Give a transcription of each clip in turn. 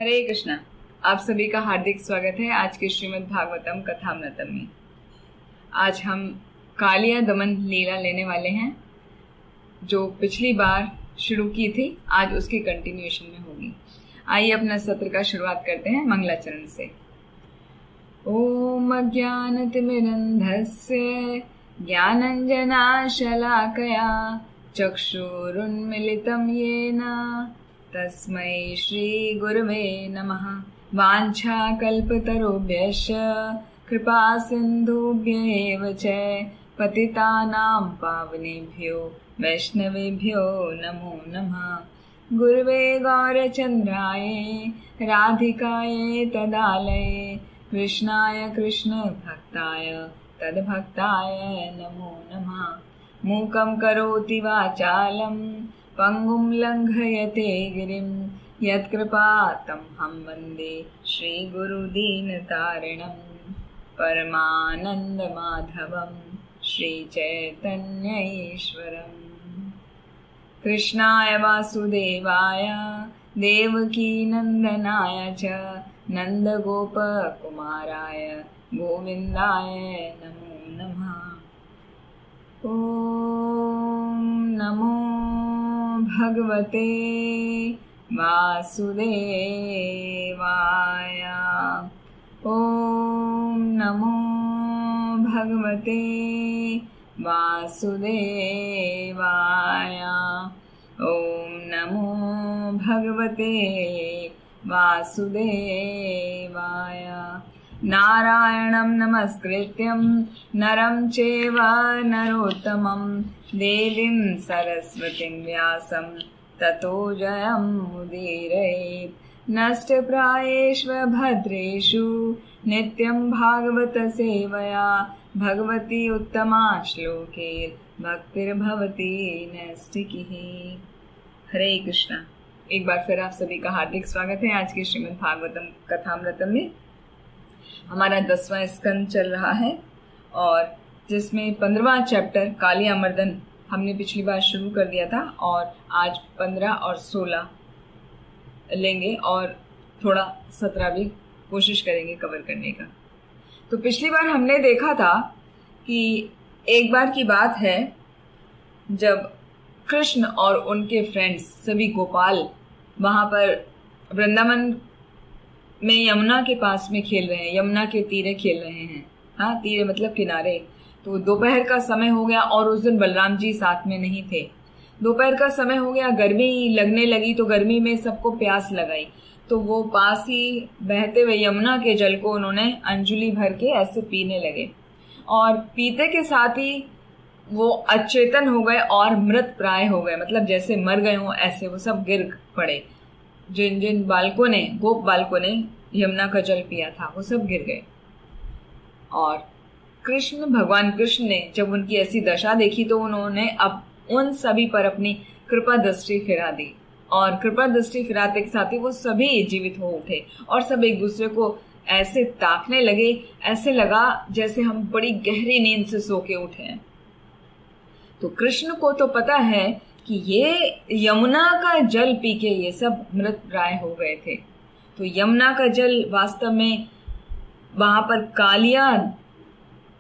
हरे कृष्णा। आप सभी का हार्दिक स्वागत है आज के श्रीमद् भागवतम कथामृतम में। आज हम कालिया दमन लीला लेने वाले हैं, जो पिछली बार शुरू की थी, आज उसकी कंटिन्यूएशन में होगी। आइए अपना सत्र का शुरुआत करते हैं मंगलाचरण से। ओम अज्ञानतिमिरन्धस्य ज्ञानञ्जनाशलाकया चक्षुरुन्मिलितं येन तस्मै श्री गुरुवे नमः। वाञ्छाकल्पतरुभ्यश्च कृपा सिन्धुभ्य एव च पतितानां पावनेभ्यो वैष्णवेभ्यो नमो नमः। गुरुवे गौरचन्द्राय राधिकायै तदालये कृष्णाय कृष्णभक्ताय तद्भक्ताय नमो नमः। मूकं करोति वाचालं पंगुं लंघयते गिरिं यत्कृपातमहं वन्दे श्रीगुरुदीनतारिणं परमानन्दमाधवं श्रीचैतन्यईश्वरम्। कृष्णाय वासुदेवाय देवकीनन्दनाय च नन्दगोपकुमाराय गोविन्दाय नमो नमः। ॐ नमो भगवते वासुदेवाय। ॐ नमो भगवते वासुदेवाय। ॐ नमो भगवते वासुदेवाय। नारायणं नमस्कृत्यं नरं चैव नरोत्तमं देवीं सरस्वतीं व्यासं ततो जयमुदीरयेत्। नष्टप्रायेष्व भद्रेषु नित्यं भागवत सेवया भगवती उत्तमा श्लोके भक्तिर्भवती नैष्ठिकीः। हरे कृष्णा। एक बार फिर आप सभी का हार्दिक स्वागत है आज के श्रीमद् भागवतम कथामृतम में। हमारा 10वां स्कंद चल रहा है और जिसमें 15वां चैप्टर कालियामर्दन हमने पिछली बार शुरू कर दिया था और आज 15 और 16 लेंगे और थोड़ा 17 भी कोशिश करेंगे कवर करने का। तो पिछली बार हमने देखा था कि एक बार की बात है जब कृष्ण और उनके फ्रेंड्स सभी गोपाल वहां पर वृंदावन में यमुना के पास में खेल रहे हैं, यमुना के तीरे खेल रहे हैं। हाँ, तीरे मतलब किनारे। तो दोपहर का समय हो गया और उस दिन बलराम जी साथ में नहीं थे। दोपहर का समय हो गया, गर्मी लगने लगी, तो गर्मी में सबको प्यास लगाई, तो वो पास ही बहते हुए यमुना के जल को उन्होंने अंजुली भर के ऐसे पीने लगे और पीते के साथ ही वो अचेतन हो गए और मृत प्राय हो गए, मतलब जैसे मर गए हों ऐसे वो सब गिर पड़े। जिन जिन बालकों ने, गोप बालकों ने यमुना का जल पिया था वो सब गिर गए। और भगवान कृष्ण ने जब उनकी ऐसी दशा देखी तो उन्होंने अब उन सभी पर अपनी कृपा दृष्टि फिरा दी और कृपा दृष्टि फिराते के साथ ही वो सभी जीवित हो उठे और सब एक दूसरे को ऐसे ताकने लगे, ऐसे लगा जैसे हम बड़ी गहरी नींद से सो के उठे हैं। तो कृष्ण को तो पता है कि ये यमुना का जल पी के ये सब मृत प्राय हो गए थे। तो यमुना का जल वास्तव में वहां पर कालिया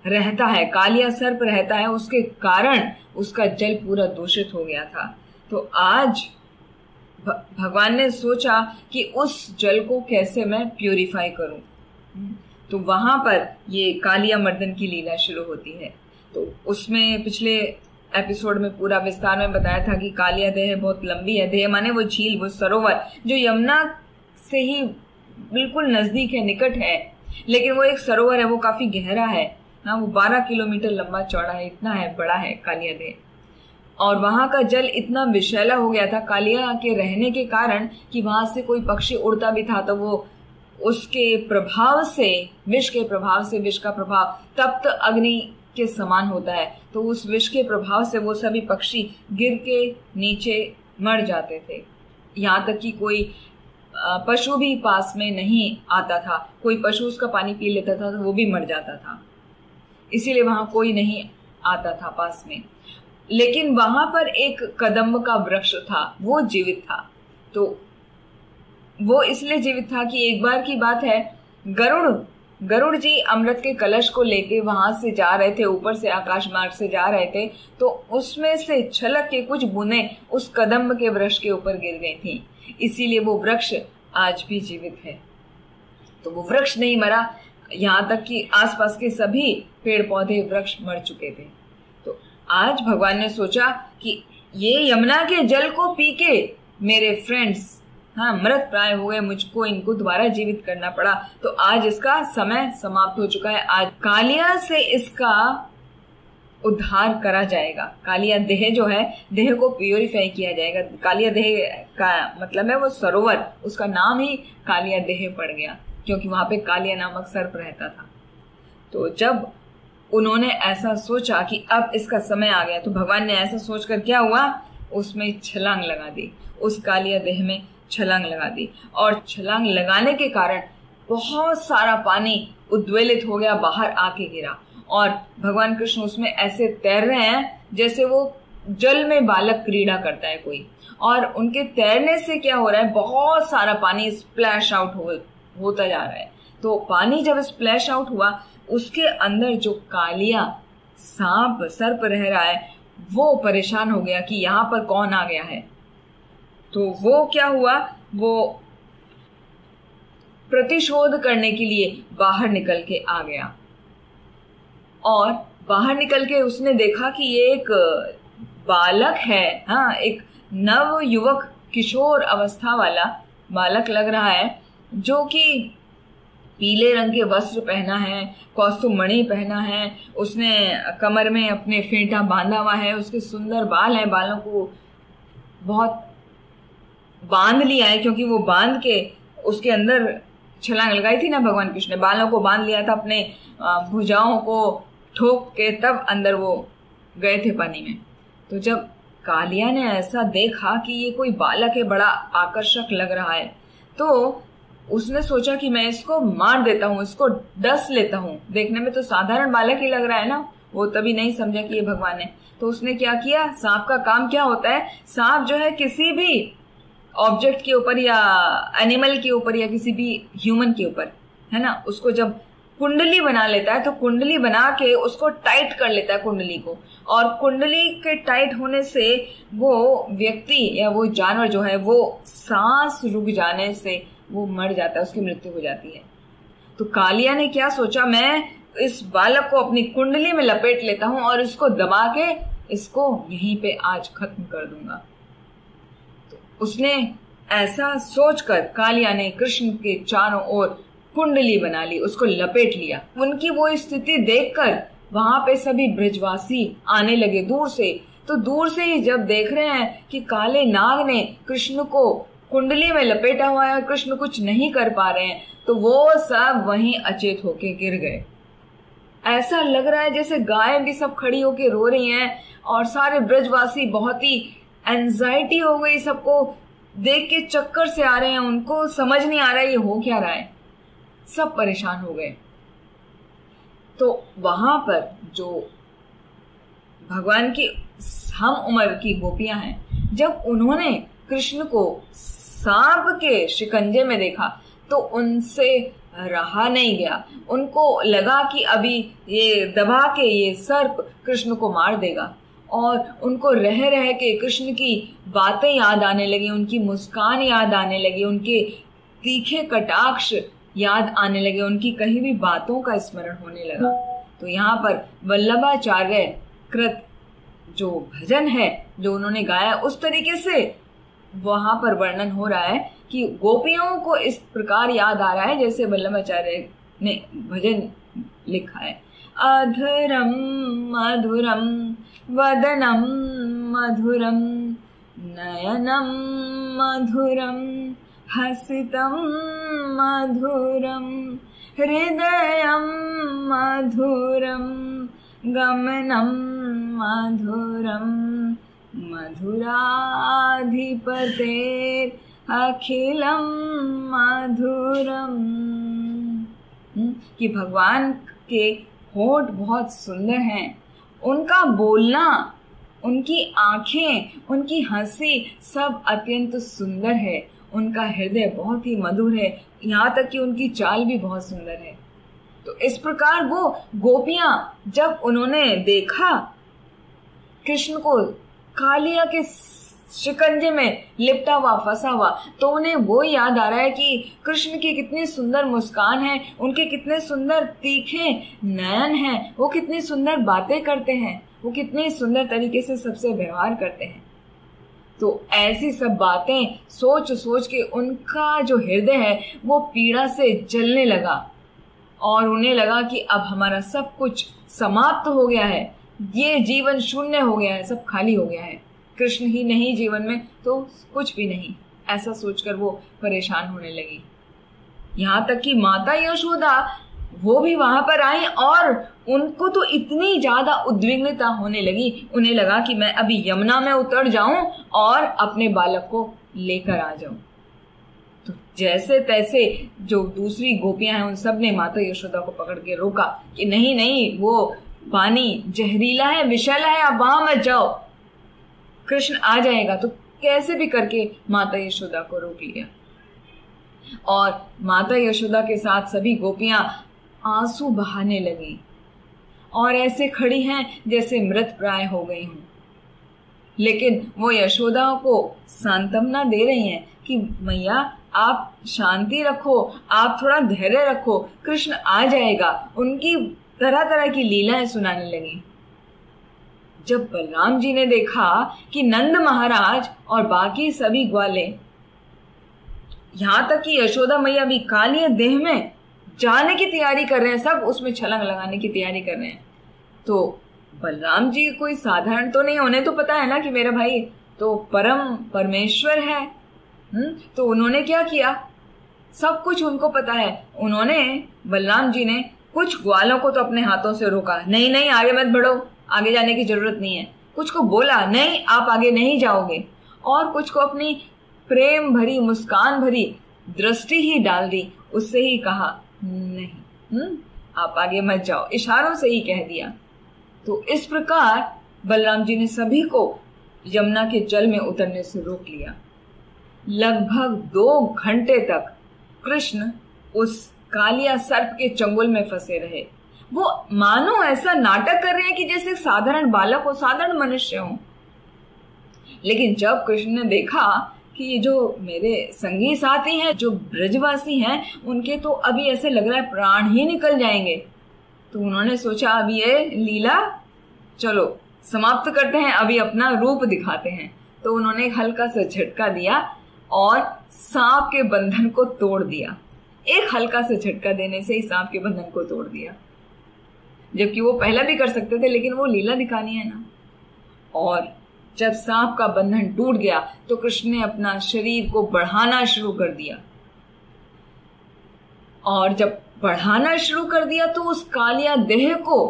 रहता है, कालिया सर्प रहता है, उसके कारण उसका जल पूरा दूषित हो गया था। तो आज भगवान ने सोचा कि उस जल को कैसे मैं प्यूरिफाई करूं। तो वहां पर ये कालियामर्दन की लीला शुरू होती है। तो उसमें पिछले एपिसोड में पूरा विस्तार में बताया था कि कालिया देह बहुत लंबी है। देह माने वो झील, वो सरोवर जो यमुना से ही बिल्कुल नजदीक है, निकट है, लेकिन वो एक सरोवर है, वो काफी गहरा है ना, वो 12 किलोमीटर लंबा चौड़ा है, इतना है, बड़ा है कालिया देह। और वहां का जल इतना विषैला हो गया था कालिया के रहने के कारण कि वहां से कोई पक्षी उड़ता भी था तो वो उसके प्रभाव से, विष के प्रभाव से, विष का प्रभाव तप्त अग्नि के समान होता है, तो उस विष के प्रभाव से वो सभी पक्षी गिर के नीचे मर जाते थे। यहाँ तक कि कोई पशु भी पास में नहीं आता था, कोई पशु उसका पानी पी लेता था तो वो भी मर जाता था, इसीलिए वहां कोई नहीं आता था पास में। लेकिन वहां पर एक कदम्ब का वृक्ष था, वो जीवित था। तो वो इसलिए जीवित था कि एक बार की बात है, गरुड़ जी अमृत के कलश को लेके वहां से जा रहे थे, ऊपर से आकाश मार्ग से जा रहे थे, तो उसमें से छलक के कुछ बूंदें उस कदम्ब के वृक्ष के ऊपर गिर गई थी, इसीलिए वो वृक्ष आज भी जीवित है। तो वो वृक्ष नहीं मरा, यहाँ तक कि आसपास के सभी पेड़ पौधे वृक्ष मर चुके थे। तो आज भगवान ने सोचा कि ये यमुना के जल को पी के मेरे फ्रेंड्स मृत प्राय हो गए, मुझको इनको दोबारा जीवित करना पड़ा, तो आज इसका समय समाप्त हो चुका है। आज कालिया से इसका उद्धार करा जाएगा। कालिया देह जो है, देह को प्योरीफाई किया जाएगा। कालिया देह का मतलब है वो सरोवर, उसका नाम ही कालिया देह पड़ गया क्योंकि वहां पे कालिया नामक सर्प रहता था। तो जब उन्होंने ऐसा सोचा कि अब इसका समय आ गया, तो भगवान ने ऐसा सोचकर क्या हुआ, उसमें छलांग लगा दी, उस कालिया देह में छलांग लगा दी, और छलांग लगाने के कारण बहुत सारा पानी उद्वेलित हो गया, बाहर आके गिरा, और भगवान कृष्ण उसमें ऐसे तैर रहे हैं जैसे वो जल में बालक क्रीड़ा करता है कोई। और उनके तैरने से क्या हो रहा है, बहुत सारा पानी स्प्लैश आउट होता जा रहा है। तो पानी जब स्प्लैश आउट हुआ, उसके अंदर जो कालिया सांप सर्प रह रहा है वो परेशान हो गया कि यहाँ पर कौन आ गया है। तो वो क्या हुआ, वो प्रतिशोध करने के लिए बाहर निकल के आ गया, और बाहर निकल के उसने देखा कि ये एक बालक है, एक नव युवक किशोर अवस्था वाला बालक लग रहा है, जो कि पीले रंग के वस्त्र पहना है, कौस्तुभ मणि पहना है, उसने कमर में अपने फेंटा बांधा हुआ है, उसके सुंदर बाल हैं, बालों को बहुत बांध लिया है क्योंकि वो बांध के उसके अंदर छलांग लगाई थी ना भगवान कृष्ण ने, बालों को बांध लिया था, अपने भुजाओं को ठोक के तब अंदर वो गए थे पानी में। तो जब कालिया ने ऐसा देखा कि ये कोई बालक है, बड़ा आकर्षक लग रहा है, तो उसने सोचा कि मैं इसको मार देता हूँ, इसको डस लेता हूँ। देखने में तो साधारण बालक ही लग रहा है ना, वो तभी नहीं समझा कि ये भगवान है। तो उसने क्या किया, सांप का काम क्या होता है, सांप जो है किसी भी ऑब्जेक्ट के ऊपर या एनिमल के ऊपर या किसी भी ह्यूमन के ऊपर, है ना, उसको जब कुंडली बना लेता है तो कुंडली बना के उसको टाइट कर लेता है कुंडली को, और कुंडली के टाइट होने से वो व्यक्ति या वो जानवर जो है वो सांस रुक जाने से वो मर जाता है, उसकी मृत्यु हो जाती है। तो कालिया ने क्या सोचा, मैं इस बालक को अपनी कुंडली में लपेट लेता हूं और इसको दबा के इसको यहीं पे आज खत्म कर दूंगा। तो उसने ऐसा सोचकर कालिया ने कृष्ण के चारों ओर कुंडली बना ली, उसको लपेट लिया। उनकी वो स्थिति देखकर वहां पे सभी ब्रजवासी आने लगे दूर से। तो दूर से ही जब देख रहे हैं कि काले नाग ने कृष्ण को कुंडली में लपेटा हुआ है, कृष्ण कुछ नहीं कर पा रहे हैं, तो वो सब वहीं अचेत होके गिर गए। ऐसा लग रहा है जैसे गायें भी सब खड़ी होके रो रही हैं, और सारे ब्रजवासी बहुत ही एंजाइटी हो गई, सबको देख के चक्कर से आ रहे हैं, उनको समझ नहीं आ रहा है ये हो क्या रहा है, सब परेशान हो गए। तो वहां पर जो भगवान की हम उम्र की गोपियां हैं, जब उन्होंने कृष्ण को सांप के शिकंजे में देखा तो उनसे रहा नहीं गया। उनको लगा कि अभी ये दबा के ये सर्प कृष्ण को मार देगा, और उनको रह रह के कृष्ण की बातें याद आने लगी, उनकी मुस्कान याद आने लगी, उनके तीखे कटाक्ष याद आने लगे, उनकी कही भी बातों का स्मरण होने लगा। तो यहाँ पर वल्लभाचार्य कृत जो भजन है जो उन्होंने गाया, उस तरीके से वहां पर वर्णन हो रहा है कि गोपियों को इस प्रकार याद आ रहा है जैसे वल्लभाचार्य ने भजन लिखा है। अधरम मधुरम वदनम मधुरम नयनम मधुरम हसितम मधुरम हृदयम मधुरम गमनम मधुरम मधुराधिपतेर अखिलम मधुरम। कि भगवान के होठ बहुत सुंदर हैं, उनका बोलना, उनकी आंखें, उनकी हंसी सब अत्यंत सुंदर है, उनका हृदय बहुत ही मधुर है, यहाँ तक कि उनकी चाल भी बहुत सुंदर है। तो इस प्रकार वो गोपियां जब उन्होंने देखा कृष्ण को कालिया के शिकंजे में लिपटा हुआ फंसा हुआ, तो उन्हें वो याद आ रहा है कि कृष्ण की कितनी सुंदर मुस्कान है, उनके कितने सुंदर तीखे नयन हैं, वो कितनी सुंदर बातें करते हैं, वो कितने सुंदर तरीके से सबसे व्यवहार करते हैं। तो ऐसी सब बातें सोच सोच के उनका जो हृदय है वो पीड़ा से जलने लगा और उन्हें लगा कि अब हमारा सब कुछ समाप्त हो गया है, ये जीवन शून्य हो गया है, सब खाली हो गया है, कृष्ण ही नहीं जीवन में तो कुछ भी नहीं। ऐसा सोचकर वो परेशान होने लगी। यहाँ तक कि माता यशोदा वो भी वहां पर आई और उनको तो इतनी ज्यादा उद्विग्नता होने लगी, उन्हें लगा कि मैं अभी यमुना में उतर जाऊं और अपने बालक को लेकर आ जाऊं। तो जैसे तैसे जो दूसरी गोपियां हैं उन सब ने माता यशोदा को पकड़ के रोका कि नहीं नहीं, वो पानी जहरीला है, विषैला है, आप वहां मत जाओ, कृष्ण आ जाएगा। तो कैसे भी करके माता यशोदा को रोक लिया और माता यशोदा के साथ सभी गोपियां आंसू बहाने लगी और ऐसे खड़ी हैं जैसे मृत प्राय हो गई हूं। लेकिन वो यशोदा को सांत्वना दे रही हैं कि मैया आप शांति रखो, आप थोड़ा धैर्य रखो, कृष्ण आ जाएगा। उनकी तरह तरह की लीलाएं सुनाने लगी। जब बलराम जी ने देखा कि नंद महाराज और बाकी सभी ग्वाले, यहां तक कि यशोदा मैया भी कालिया देह में जाने की तैयारी कर रहे हैं, सब उसमें छलांग लगाने की तैयारी कर रहे हैं, तो बलराम जी कोई साधारण तो नहीं, उन्हें तो पता है ना कि मेरा भाई तो परम परमेश्वर है। तो उन्होंने क्या किया, सब कुछ उनको पता है। उन्होंने, बलराम जी ने कुछ ग्वालों को तो अपने हाथों से रोका, नहीं नहीं आगे मत बढ़ो, आगे जाने की जरूरत नहीं है। कुछ को बोला नहीं आप आगे नहीं जाओगे, और कुछ को अपनी प्रेम भरी मुस्कान भरी दृष्टि ही डाल दी, उससे ही कहा नहीं आप आगे मत जाओ, इशारों से ही कह दिया। तो इस प्रकार बलराम जी ने सभी को यमुना के जल में उतरने से रोक लिया। लगभग 2 घंटे तक कृष्ण उस कालिया सर्प के चंगुल में फंसे रहे। वो मानो ऐसा नाटक कर रहे हैं कि जैसे साधारण बालक हो, साधारण मनुष्य हो। लेकिन जब कृष्ण ने देखा कि ये जो मेरे संगी साथी हैं, जो ब्रजवासी हैं, उनके तो अभी ऐसे लग रहा है प्राण ही निकल जाएंगे, तो उन्होंने सोचा अब ये लीला चलो समाप्त करते हैं, अभी अपना रूप दिखाते हैं। तो उन्होंने एक हल्का सा झटका दिया और सांप के बंधन को तोड़ दिया। एक हल्का सा झटका देने से ही सांप के बंधन को तोड़ दिया, जबकि वो पहला भी कर सकते थे, लेकिन वो लीला दिखानी है ना। और जब सांप का बंधन टूट गया तो कृष्ण ने अपना शरीर को बढ़ाना शुरू कर दिया, और जब बढ़ाना शुरू कर दिया तो उस कालिया देह को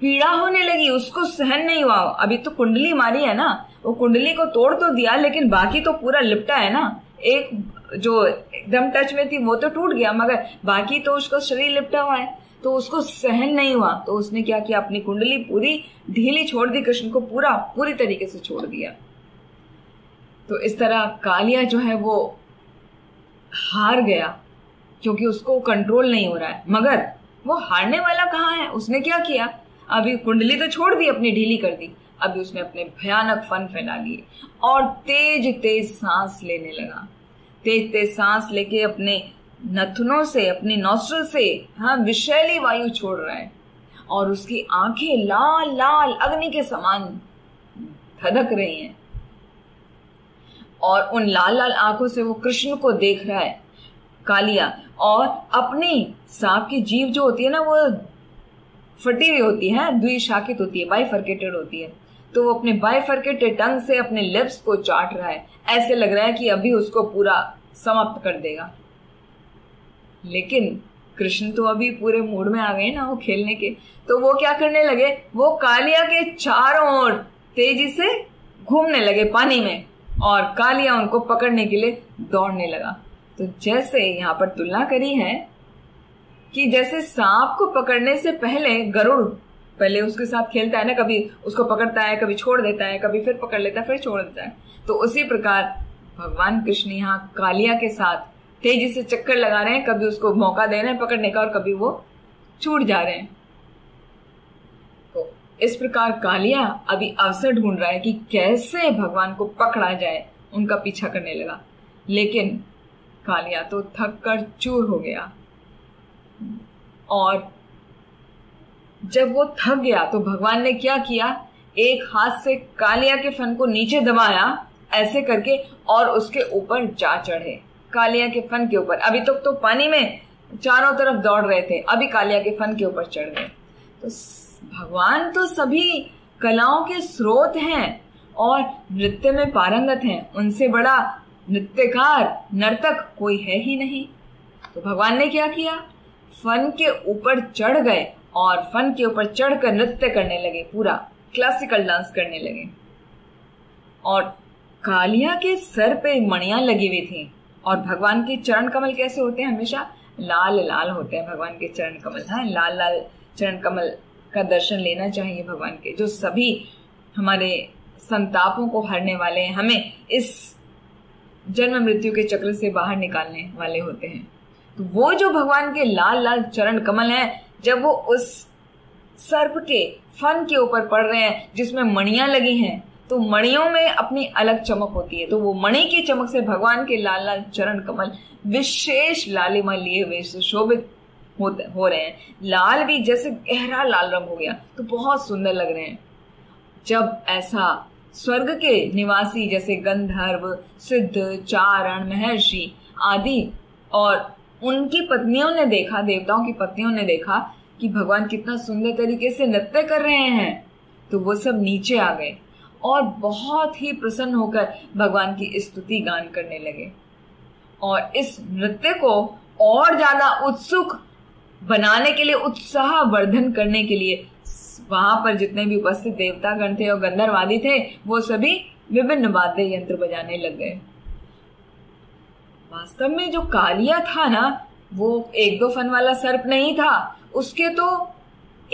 पीड़ा होने लगी, उसको सहन नहीं हुआ। अभी तो कुंडली मारी है ना, वो कुंडली को तोड़ तो दिया, लेकिन बाकी तो पूरा लिपटा है ना। एक जो एकदम टच में थी वो तो टूट गया, मगर बाकी तो उसका शरीर लिपटा हुआ है, तो उसको सहन नहीं हुआ। तो उसने क्या किया, अपनी कुंडली पूरी ढीली छोड़ दी, कृष्ण को पूरी तरीके से छोड़ दिया। तो इस तरह कालिया जो है वो हार गया, क्योंकि उसको कंट्रोल नहीं हो रहा है। मगर वो हारने वाला कहाँ है, उसने क्या किया, अभी कुंडली तो छोड़ दी, अपनी ढीली कर दी, अभी उसने अपने भयानक फन फैला लिए और तेज तेज सांस लेने लगा। तेज तेज सांस लेके अपने नथुनों से, अपनी नॉस्ट्रल से विषैली वायु छोड़ रहा है, और उसकी आंखें लाल लाल अग्नि के समान धधक रही हैं, और उन लाल लाल आंखों से वो कृष्ण को देख रहा है कालिया। और अपनी सांप की जीभ जो होती है ना, वो फटी हुई होती है, द्विशाखित होती है, बाइफर्केटेड होती है, तो वो अपने बाइफर्केटेड टंग से अपने लिप्स को चाट रहा है। ऐसे लग रहा है कि अभी उसको पूरा समाप्त कर देगा। लेकिन कृष्ण तो अभी पूरे मूड में आ गए ना वो खेलने के, तो वो क्या करने लगे, वो कालिया के चारों ओर तेजी से घूमने लगे पानी में, और कालिया उनको पकड़ने के लिए दौड़ने लगा। तो जैसे यहाँ पर तुलना करी है कि जैसे सांप को पकड़ने से पहले गरुड़ पहले उसके साथ खेलता है ना, कभी उसको पकड़ता है, कभी छोड़ देता है, कभी फिर पकड़ लेता है, फिर छोड़ देता है, तो उसी प्रकार भगवान कृष्ण यहाँ कालिया के साथ तेजी से चक्कर लगा रहे हैं, कभी उसको मौका दे रहे हैं पकड़ने का और कभी वो छूट जा रहे हैं। तो इस प्रकार कालिया अभी अवसर ढूंढ रहा है कि कैसे भगवान को पकड़ा जाए, उनका पीछा करने लगा। लेकिन कालिया तो थक कर चूर हो गया, और जब वो थक गया तो भगवान ने क्या किया, एक हाथ से कालिया के फन को नीचे दबाया ऐसे करके और उसके ऊपर जा चढ़े, कालिया के फन के ऊपर। अभी तक तो पानी में चारों तरफ दौड़ रहे थे, अभी कालिया के फन के ऊपर चढ़ गए। तो भगवान तो सभी कलाओं के स्रोत हैं और नृत्य में पारंगत हैं, उनसे बड़ा नृत्यकार नर्तक कोई है ही नहीं। तो भगवान ने क्या किया, फन के ऊपर चढ़ गए और फन के ऊपर चढ़कर नृत्य करने लगे, पूरा क्लासिकल डांस करने लगे। और कालिया के सर पे मणियां लगी हुई थी, और भगवान के चरण कमल कैसे होते हैं, हमेशा लाल लाल होते हैं भगवान के चरण कमल। हाँ, लाल लाल चरण कमल का दर्शन लेना चाहिए भगवान के, जो सभी हमारे संतापों को हरने वाले हैं, हमें इस जन्म मृत्यु के चक्र से बाहर निकालने वाले होते हैं। तो वो जो भगवान के लाल लाल चरण कमल हैं, जब वो उस सर्प के फन के ऊपर पड़ रहे हैं जिसमें मणियां लगी हैं, तो मणियों में अपनी अलग चमक होती है। तो वो मणि की चमक से भगवान के लाल लाल चरण कमल विशेष लालिमा लिए हुए सुशोभित हो रहे हैं। लाल भी जैसे गहरा लाल रंग हो गया, तो बहुत सुंदर लग रहे हैं। जब ऐसा स्वर्ग के निवासी जैसे गंधर्व, सिद्ध, चारण, महर्षि आदि और उनकी पत्नियों ने देखा, देवताओं की पत्नियों ने देखा कि भगवान कितना सुंदर तरीके से नृत्य कर रहे हैं, तो वो सब नीचे आ गए और बहुत ही प्रसन्न होकर भगवान की स्तुति गान करने लगे। और इस नृत्य को और ज्यादा उत्सुक बनाने के लिए, उत्साह वर्धन करने के लिए वहां पर जितने भी उपस्थित देवतागण थे और गंधर्वादी थे, वो सभी विभिन्न वाद्य यंत्र बजाने लग गए। वास्तव में जो कालिया था ना, वो एक दो फन वाला सर्प नहीं था, उसके तो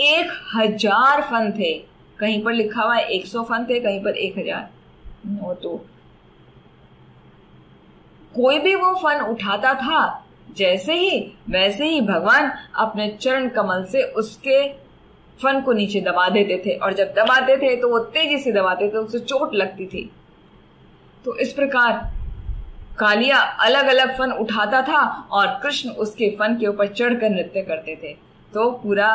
1000 फन थे। कहीं पर लिखा हुआ है 100 फन थे, कहीं पर 1000। वो तो कोई भी वो फन उठाता था जैसे ही, वैसे ही भगवान अपने चरण कमल से उसके फन को नीचे दबा देते थे, और जब दबाते थे तो वो तेजी से दबाते थे, उसे चोट लगती थी। तो इस प्रकार कालिया अलग अलग फन उठाता था और कृष्ण उसके फन के ऊपर चढ़कर नृत्य करते थे। तो पूरा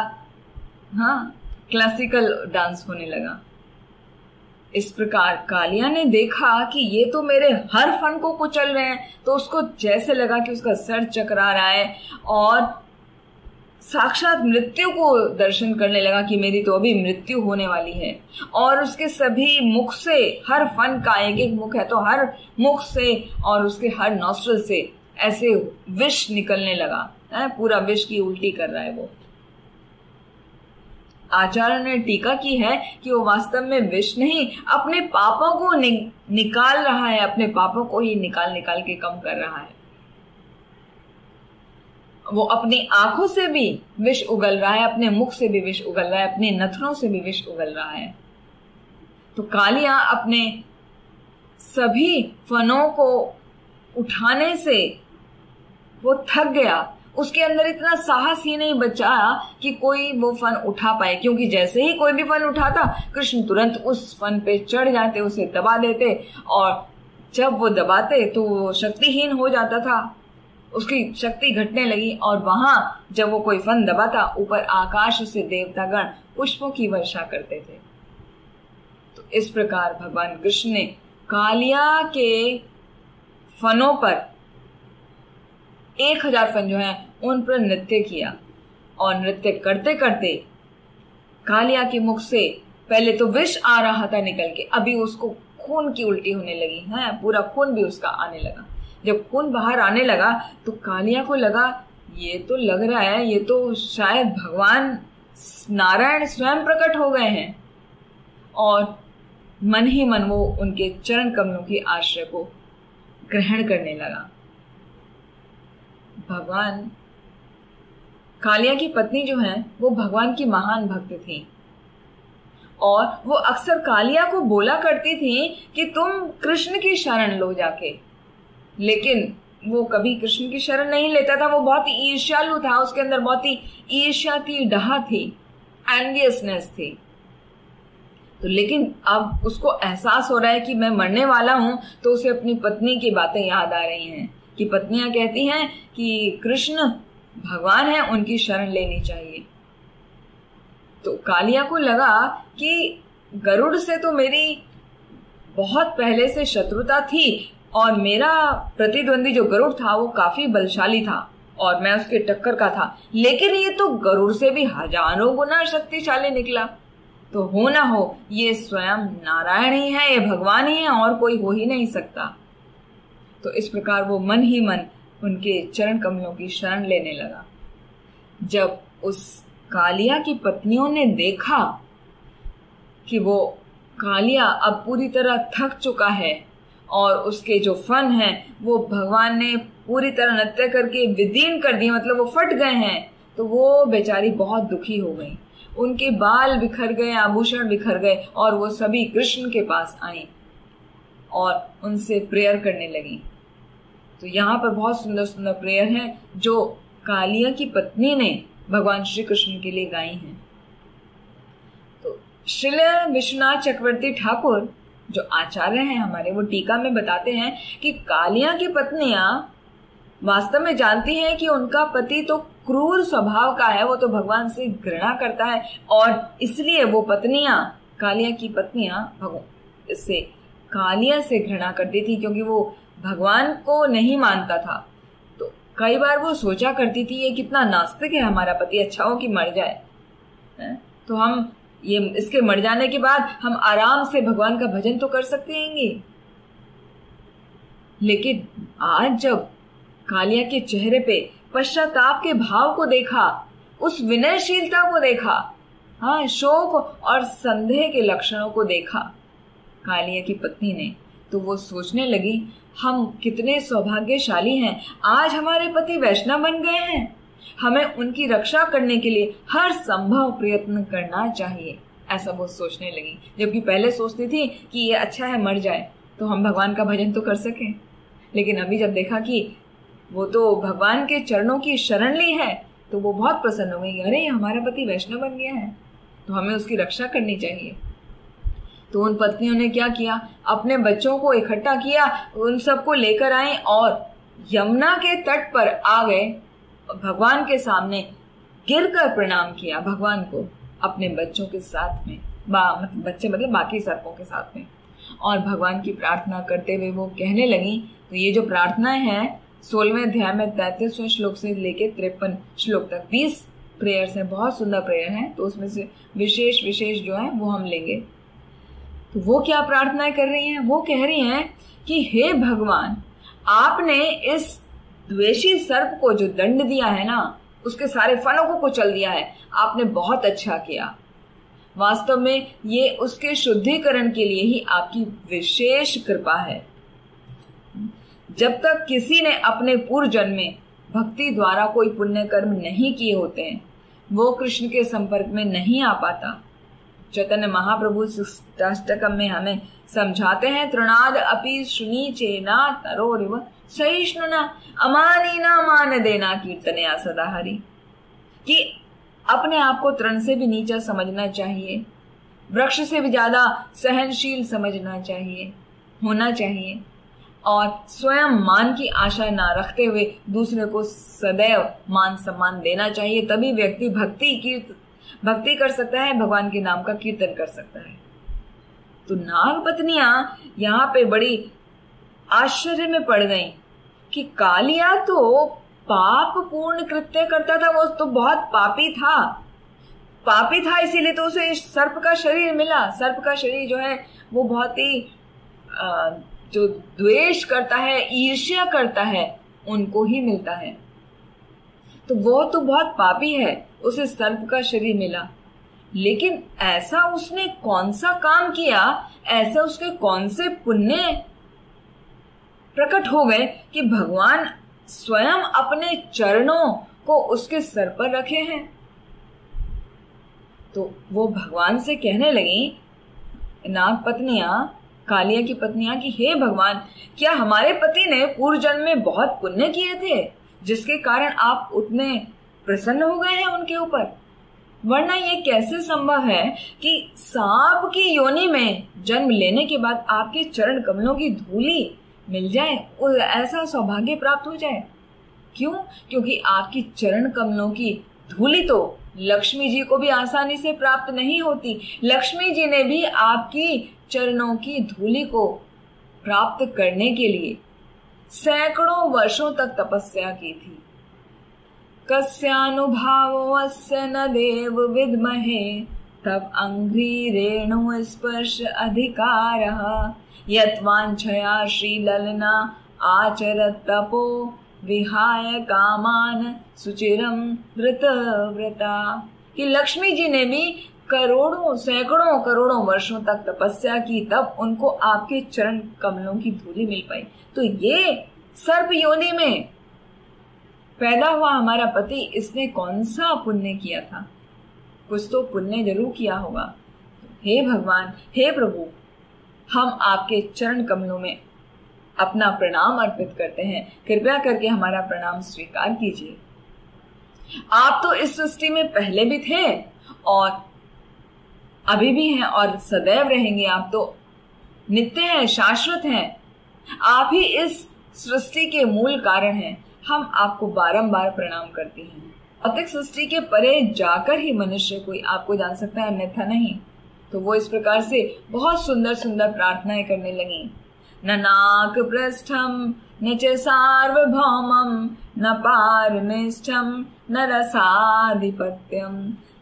क्लासिकल डांस होने लगा। इस प्रकार कालिया ने देखा कि ये तो मेरे हर फन को कुचल रहे हैं, तो उसको जैसे लगा कि उसका सर चकरा रहा है और साक्षात मृत्यु को दर्शन करने लगा कि मेरी तो अभी मृत्यु होने वाली है। और उसके सभी मुख से, हर फन का एक एक मुख है, तो हर मुख से और उसके हर नॉस्ट्रल से ऐसे विष निकलने लगा, पूरा विष की उल्टी कर रहा है वो। आचार्य ने टीका की है कि वो वास्तव में विष नहीं, अपने पापों को निकाल रहा है, अपने पापों को ही निकाल निकाल के कम कर रहा है। वो अपनी आंखों से भी विष उगल रहा है, अपने मुख से भी विष उगल रहा है, अपने नथनों से भी विष उगल रहा है। तो कालिया अपने सभी फनों को उठाने से वो थक गया, उसके अंदर इतना साहस ही नहीं बचा कि कोई वो फन उठा पाए, क्योंकि जैसे ही कोई भी फन उठाता कृष्ण तुरंत उस फन पे चढ़ जाते, उसे दबा देते, और जब वो दबाते तो वो शक्तिहीन हो जाता था, उसकी शक्ति घटने लगी। और वहां जब वो कोई फन दबाता, ऊपर आकाश से देवतागण पुष्पों की वर्षा करते थे। तो इस प्रकार भगवान कृष्ण ने कालिया के फनों पर 1000 फन जो हैं उन पर नृत्य किया, और नृत्य करते करते कालिया के मुख से पहले तो विष आ रहा था निकल के, अभी उसको खून की उल्टी होने लगी है, पूरा खून भी उसका आने लगा। जब खून बाहर आने लगा तो कालिया को लगा, ये तो लग रहा है ये तो शायद भगवान नारायण स्वयं प्रकट हो गए हैं, और मन ही मन वो उनके चरण कमलों के आश्रय को ग्रहण करने लगा। भगवान, कालिया की पत्नी जो है वो भगवान की महान भक्त थी, और वो अक्सर कालिया को बोला करती थी कि तुम कृष्ण की शरण लो जाके, लेकिन वो कभी कृष्ण की शरण नहीं लेता था। वो बहुत ही ईर्ष्यालु था, उसके अंदर बहुत ही ईर्ष्या थी, डाह थी, एनवियसनेस थी। तो लेकिन अब उसको एहसास हो रहा है कि मैं मरने वाला हूं, तो उसे अपनी पत्नी की बातें याद आ रही हैं कि पत्नियां कहती हैं कि कृष्ण भगवान है, उनकी शरण लेनी चाहिए। तो कालिया को लगा कि गरुड़ से तो मेरी बहुत पहले से शत्रुता थी और मेरा प्रतिद्वंदी जो गरुड़ था वो काफी बलशाली था और मैं उसके टक्कर का था, लेकिन ये तो गरुड़ से भी हजारों गुना शक्तिशाली निकला। तो हो ना हो ये स्वयं नारायण ही है, ये भगवान ही है, और कोई हो ही नहीं सकता। तो इस प्रकार वो मन ही मन उनके चरण कमलों की शरण लेने लगा। जब उस कालिया की पत्नियों ने देखा कि वो कालिया अब पूरी तरह थक चुका है और उसके जो फन हैं वो भगवान ने पूरी तरह नृत्य करके विदीर्ण कर दिए, मतलब वो फट गए हैं, तो वो बेचारी बहुत दुखी हो गई। उनके बाल बिखर गए, आभूषण बिखर गए और वो सभी कृष्ण के पास आई और उनसे प्रेयर करने लगी। तो यहाँ पर बहुत सुंदर सुंदर प्रेयर हैं जो कालिया की पत्नी ने भगवान श्री कृष्ण के लिए गाई हैं। तो श्रील विश्वनाथ चक्रवर्ती ठाकुर जो आचार्य हैं हमारे, वो टीका में बताते हैं कि कालिया की पत्नियां वास्तव में जानती हैं कि उनका पति तो क्रूर स्वभाव का है, वो तो भगवान से घृणा करता है और इसलिए वो पत्नियां, कालिया की पत्नियां इससे कालिया से घृणा करती थी क्योंकि वो भगवान को नहीं मानता था। तो कई बार वो सोचा करती थी ये कितना नास्तिक है हमारा पति, अच्छा हो कि मर जाए, तो हम ये इसके मर जाने के बाद हम आराम से भगवान का भजन तो कर सकते हैंगे। लेकिन आज जब कालिया के चेहरे पे पश्चाताप के भाव को देखा, उस विनयशीलता को देखा, हाँ, शोक और संदेह के लक्षणों को देखा कालिया की पत्नी ने, तो वो सोचने लगी हम कितने सौभाग्यशाली हैं, आज हमारे पति वैष्णव बन गए हैं, हमें उनकी रक्षा करने के लिए हर संभव प्रयत्न करना चाहिए, ऐसा वो सोचने लगी। जबकि पहले सोचती थी कि ये अच्छा है मर जाए तो हम भगवान का भजन तो कर सकें, लेकिन अभी जब देखा कि वो तो भगवान के चरणों की शरण ली है तो वो बहुत प्रसन्न हो गई। अरे हमारा पति वैष्णव बन गया है तो हमें उसकी रक्षा करनी चाहिए। तो उन पत्नियों ने क्या किया, अपने बच्चों को इकट्ठा किया, उन सबको लेकर आए और यमुना के तट पर आ गए, भगवान के सामने गिरकर प्रणाम किया भगवान को अपने बच्चों के साथ में, बच्चे मतलब बाकी सर्पों के साथ में, और भगवान की प्रार्थना करते हुए वो कहने लगी। तो ये जो प्रार्थनाएं हैं 16वें अध्याय में 33वें श्लोक से लेके 53 श्लोक तक 20 प्रेयर्स हैं, बहुत सुंदर प्रेयर हैं, तो उसमें से विशेष जो है वो हम लेंगे। तो वो क्या प्रार्थनाएं कर रही हैं, वो कह रही हैं कि हे भगवान, आपने इस द्वेषी सर्प को जो दंड दिया है ना, उसके सारे फनों को कुचल दिया है, आपने बहुत अच्छा किया। वास्तव में ये उसके शुद्धिकरण के लिए ही आपकी विशेष कृपा है। जब तक किसी ने अपने पूर्व जन्म में भक्ति द्वारा कोई पुण्य कर्म नहीं किए होते हैं, वो कृष्ण के संपर्क में नहीं आ पाता। चैतन्य महाप्रभु अष्टकम में हमें समझाते हैं, तृणाद अपि शुनी चेना तरोरिव सहिष्णुना अमानीना मान देना कीर्तनया सदा हरि, कि अपने आप को तृण से भी नीचा समझना चाहिए, वृक्ष से भी ज्यादा सहनशील समझना चाहिए, होना चाहिए, और स्वयं मान की आशा ना रखते हुए दूसरे को सदैव मान सम्मान देना चाहिए। तभी व्यक्ति भक्ति कर सकता है, भगवान के नाम का कीर्तन कर सकता है। तो नाग पत्नियां यहाँ पे बड़ी आश्चर्य में पड़ गईं कि कालिया तो पाप पूर्ण कृत्य करता था, वो तो बहुत पापी था, इसीलिए तो उसे सर्प का शरीर मिला। सर्प का शरीर जो है वो बहुत ही जो द्वेष करता है, ईर्ष्या करता है, उनको ही मिलता है। तो वो तो बहुत पापी है, उसे सर्प का शरीर मिला, लेकिन ऐसा उसने कौन सा काम किया, ऐसा उसके कौन से पुण्य प्रकट हो गए कि भगवान स्वयं अपने चरणों को उसके सर पर रखे हैं। तो वो भगवान से कहने लगी, नाग पत्नियां, कालिया की पत्नियां कि हे भगवान, क्या हमारे पति ने पूर्व जन्म में बहुत पुण्य किए थे जिसके कारण आप उतने प्रसन्न हो गए हैं उनके ऊपर? वरना ये कैसे संभव है कि सांप की योनि में जन्म लेने के बाद आपके चरण कमलों की धूली मिल जाए और ऐसा सौभाग्य प्राप्त हो जाए? क्यों? क्योंकि आपकी चरण कमलों की धूली तो लक्ष्मी जी को भी आसानी से प्राप्त नहीं होती। लक्ष्मी जी ने भी आपकी चरणों की धूली को प्राप्त करने के लिए सैकड़ों वर्षों तक तपस्या की थी। कस्यानुभावो अस्य न देव विद्महे तब अंघ्रि रेणु स्पर्श अधिकारः यत्वांछया श्रीललना आचरत तपो विहाय कामान सुचिरम व्रता। कि लक्ष्मी जी ने भी करोड़ों सैकड़ों करोड़ों वर्षों तक तपस्या की, तब उनको आपके चरण कमलों की धूली मिल पाई। तो ये सर्प योनि में पैदा हुआ हमारा पति, इसने कौन सा पुण्य किया था? कुछ तो पुण्य जरूर किया होगा। हे भगवान, हे प्रभु, हम आपके चरण कमलों में अपना प्रणाम अर्पित करते हैं। कृपया करके हमारा प्रणाम स्वीकार कीजिए। आप तो इस सृष्टि में पहले भी थे और अभी भी हैं और सदैव रहेंगे। आप तो नित्य हैं, शाश्वत हैं। आप ही इस सृष्टि के मूल कारण हैं। हम आपको बारंबार प्रणाम करते हैं। भौतिक सृष्टि के परे जाकर ही मनुष्य कोई आपको जान सकता है, अन्यथा नहीं। तो वो इस प्रकार से बहुत सुंदर सुंदर प्रार्थनाएं करने लगी। न नाक पृष्ठम न च सार्वभौमम न पारमेष्ठम न रसाधिपत्यम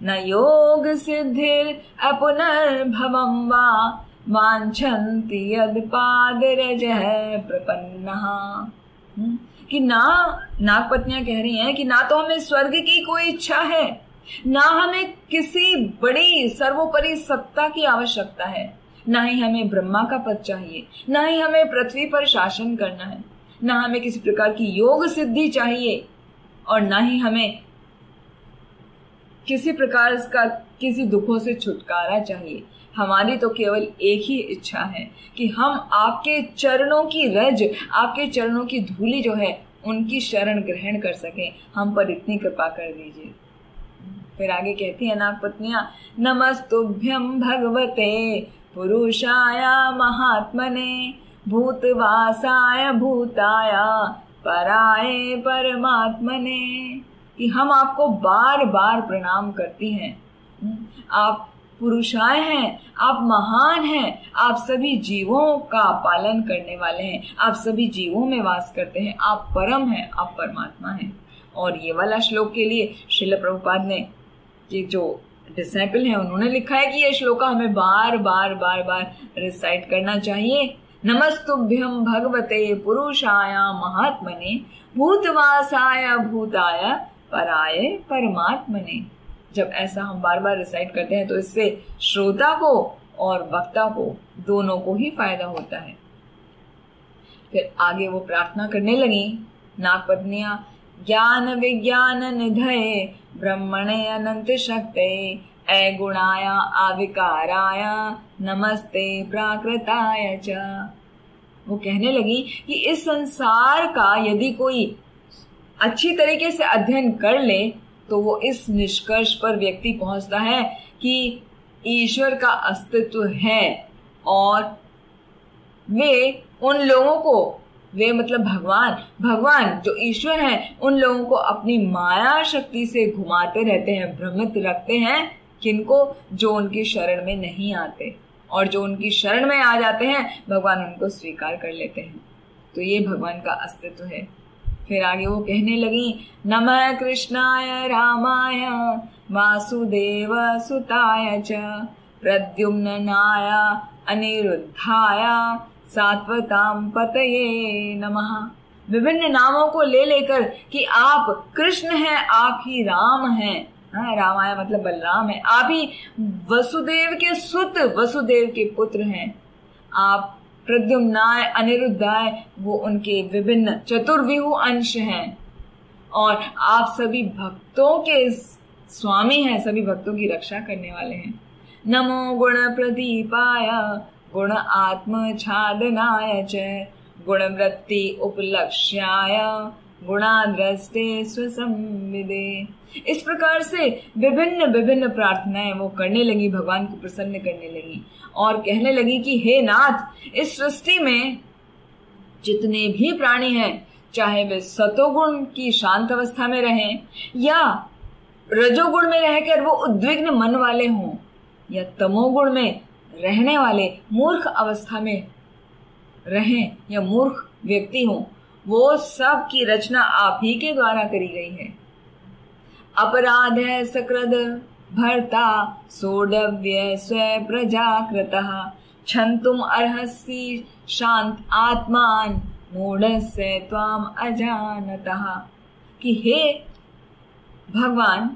न योग सिद्धिर अपुनर्भवम वा वांछन्ति यद पादरजः प्रपन्नः। कि नाग पत्नियां कह रही हैं कि ना तो हमें स्वर्ग की कोई इच्छा है, ना हमें किसी बड़ी सर्वोपरि सत्ता की आवश्यकता है, ना ही हमें ब्रह्मा का पद चाहिए, ना ही हमें पृथ्वी पर शासन करना है, ना हमें किसी प्रकार की योग सिद्धि चाहिए और ना ही हमें किसी प्रकार का किसी दुखों से छुटकारा चाहिए। हमारी तो केवल एक ही इच्छा है कि हम आपके चरणों की रज, आपके चरणों की धूली जो है उनकी शरण ग्रहण कर सकें। हम पर इतनी कृपा कर दीजिए। फिर आगे कहती है नाग पत्नियां, नमस्तुभ्यं भगवते पुरुषाय महात्मने भूतवासाय भूताय पराय परमात्मने। कि हम आपको बार बार प्रणाम करती हैं। आप पुरुषाय हैं, आप महान हैं, आप सभी जीवों का पालन करने वाले हैं, आप सभी जीवों में वास करते हैं, आप परम हैं, आप परमात्मा हैं। और ये वाला श्लोक के लिए श्रील प्रभुपाद ने, ये जो डिसाइपल हैं, उन्होंने लिखा है कि ये श्लोक हमें बार बार बार बार रिसाइट करना चाहिए। नमस्तुभ्यं भगवते पुरुषाय महात्मने भूतवासाय भूताय पराय परमात्मने। जब ऐसा हम बार बार रिसाइट करते हैं तो इससे श्रोता को और वक्ता को दोनों को ही फायदा होता है। फिर आगे वो प्रार्थना करने लगी नाग पत्नियां, ज्ञान विज्ञान निधये ब्रह्मणे अनंत शक्ते अगुणाय आविकाराय नमस्ते प्राकृताय च। वो कहने लगी कि इस संसार का यदि कोई अच्छी तरीके से अध्ययन कर ले तो वो इस निष्कर्ष पर व्यक्ति पहुंचता है कि ईश्वर का अस्तित्व है और वे उन लोगों को, वे मतलब भगवान जो ईश्वर हैं, उन लोगों को अपनी माया शक्ति से घुमाते रहते हैं, भ्रमित रखते हैं। किनको? जो उनकी शरण में नहीं आते, और जो उनकी शरण में आ जाते हैं भगवान उनको स्वीकार कर लेते हैं। तो ये भगवान का अस्तित्व है। फिर आगे वो कहने लगी, नमः कृष्णाय रामाय वासुदेव सुताय च प्रद्युम्नाय अनिरुद्धाय सात्वतां पतये नमः। विभिन्न नामों को ले लेकर कि आप कृष्ण हैं, आप ही राम हैं, रामाय मतलब बलराम है, आप ही वसुदेव के सुत, वसुदेव के पुत्र हैं, आप प्रद्युम्नाय अनिरुद्धाय वो उनके विभिन्न चतुर्व्यूह अंश हैं, और आप सभी भक्तों के स्वामी हैं, सभी भक्तों की रक्षा करने वाले हैं। नमो गुण प्रदीपाय गुण आत्मच्छादनाय च गुणवृत्ति उपलक्ष्याय गुणाद्रष्टे स्वसंविदे। इस प्रकार से विभिन्न विभिन्न प्रार्थनाएं वो करने लगी, भगवान को प्रसन्न करने लगी और कहने लगी कि हे नाथ, इस सृष्टि में जितने भी प्राणी हैं, चाहे वे सतोगुण की शांत अवस्था में रहें या रजोगुण में रहकर वो उद्विग्न मन वाले हों या तमोगुण में रहने वाले मूर्ख अवस्था में रहें या मूर्ख व्यक्ति हों, वो सब की रचना आप ही के द्वारा करी गई है। अपराध है सकृद भर्ता सोडव्य स्व प्रजाकृतः क्षन्तुम अर्हसि शांत आत्मान मूढ़स्य त्वाम अजानतः। कि हे भगवान,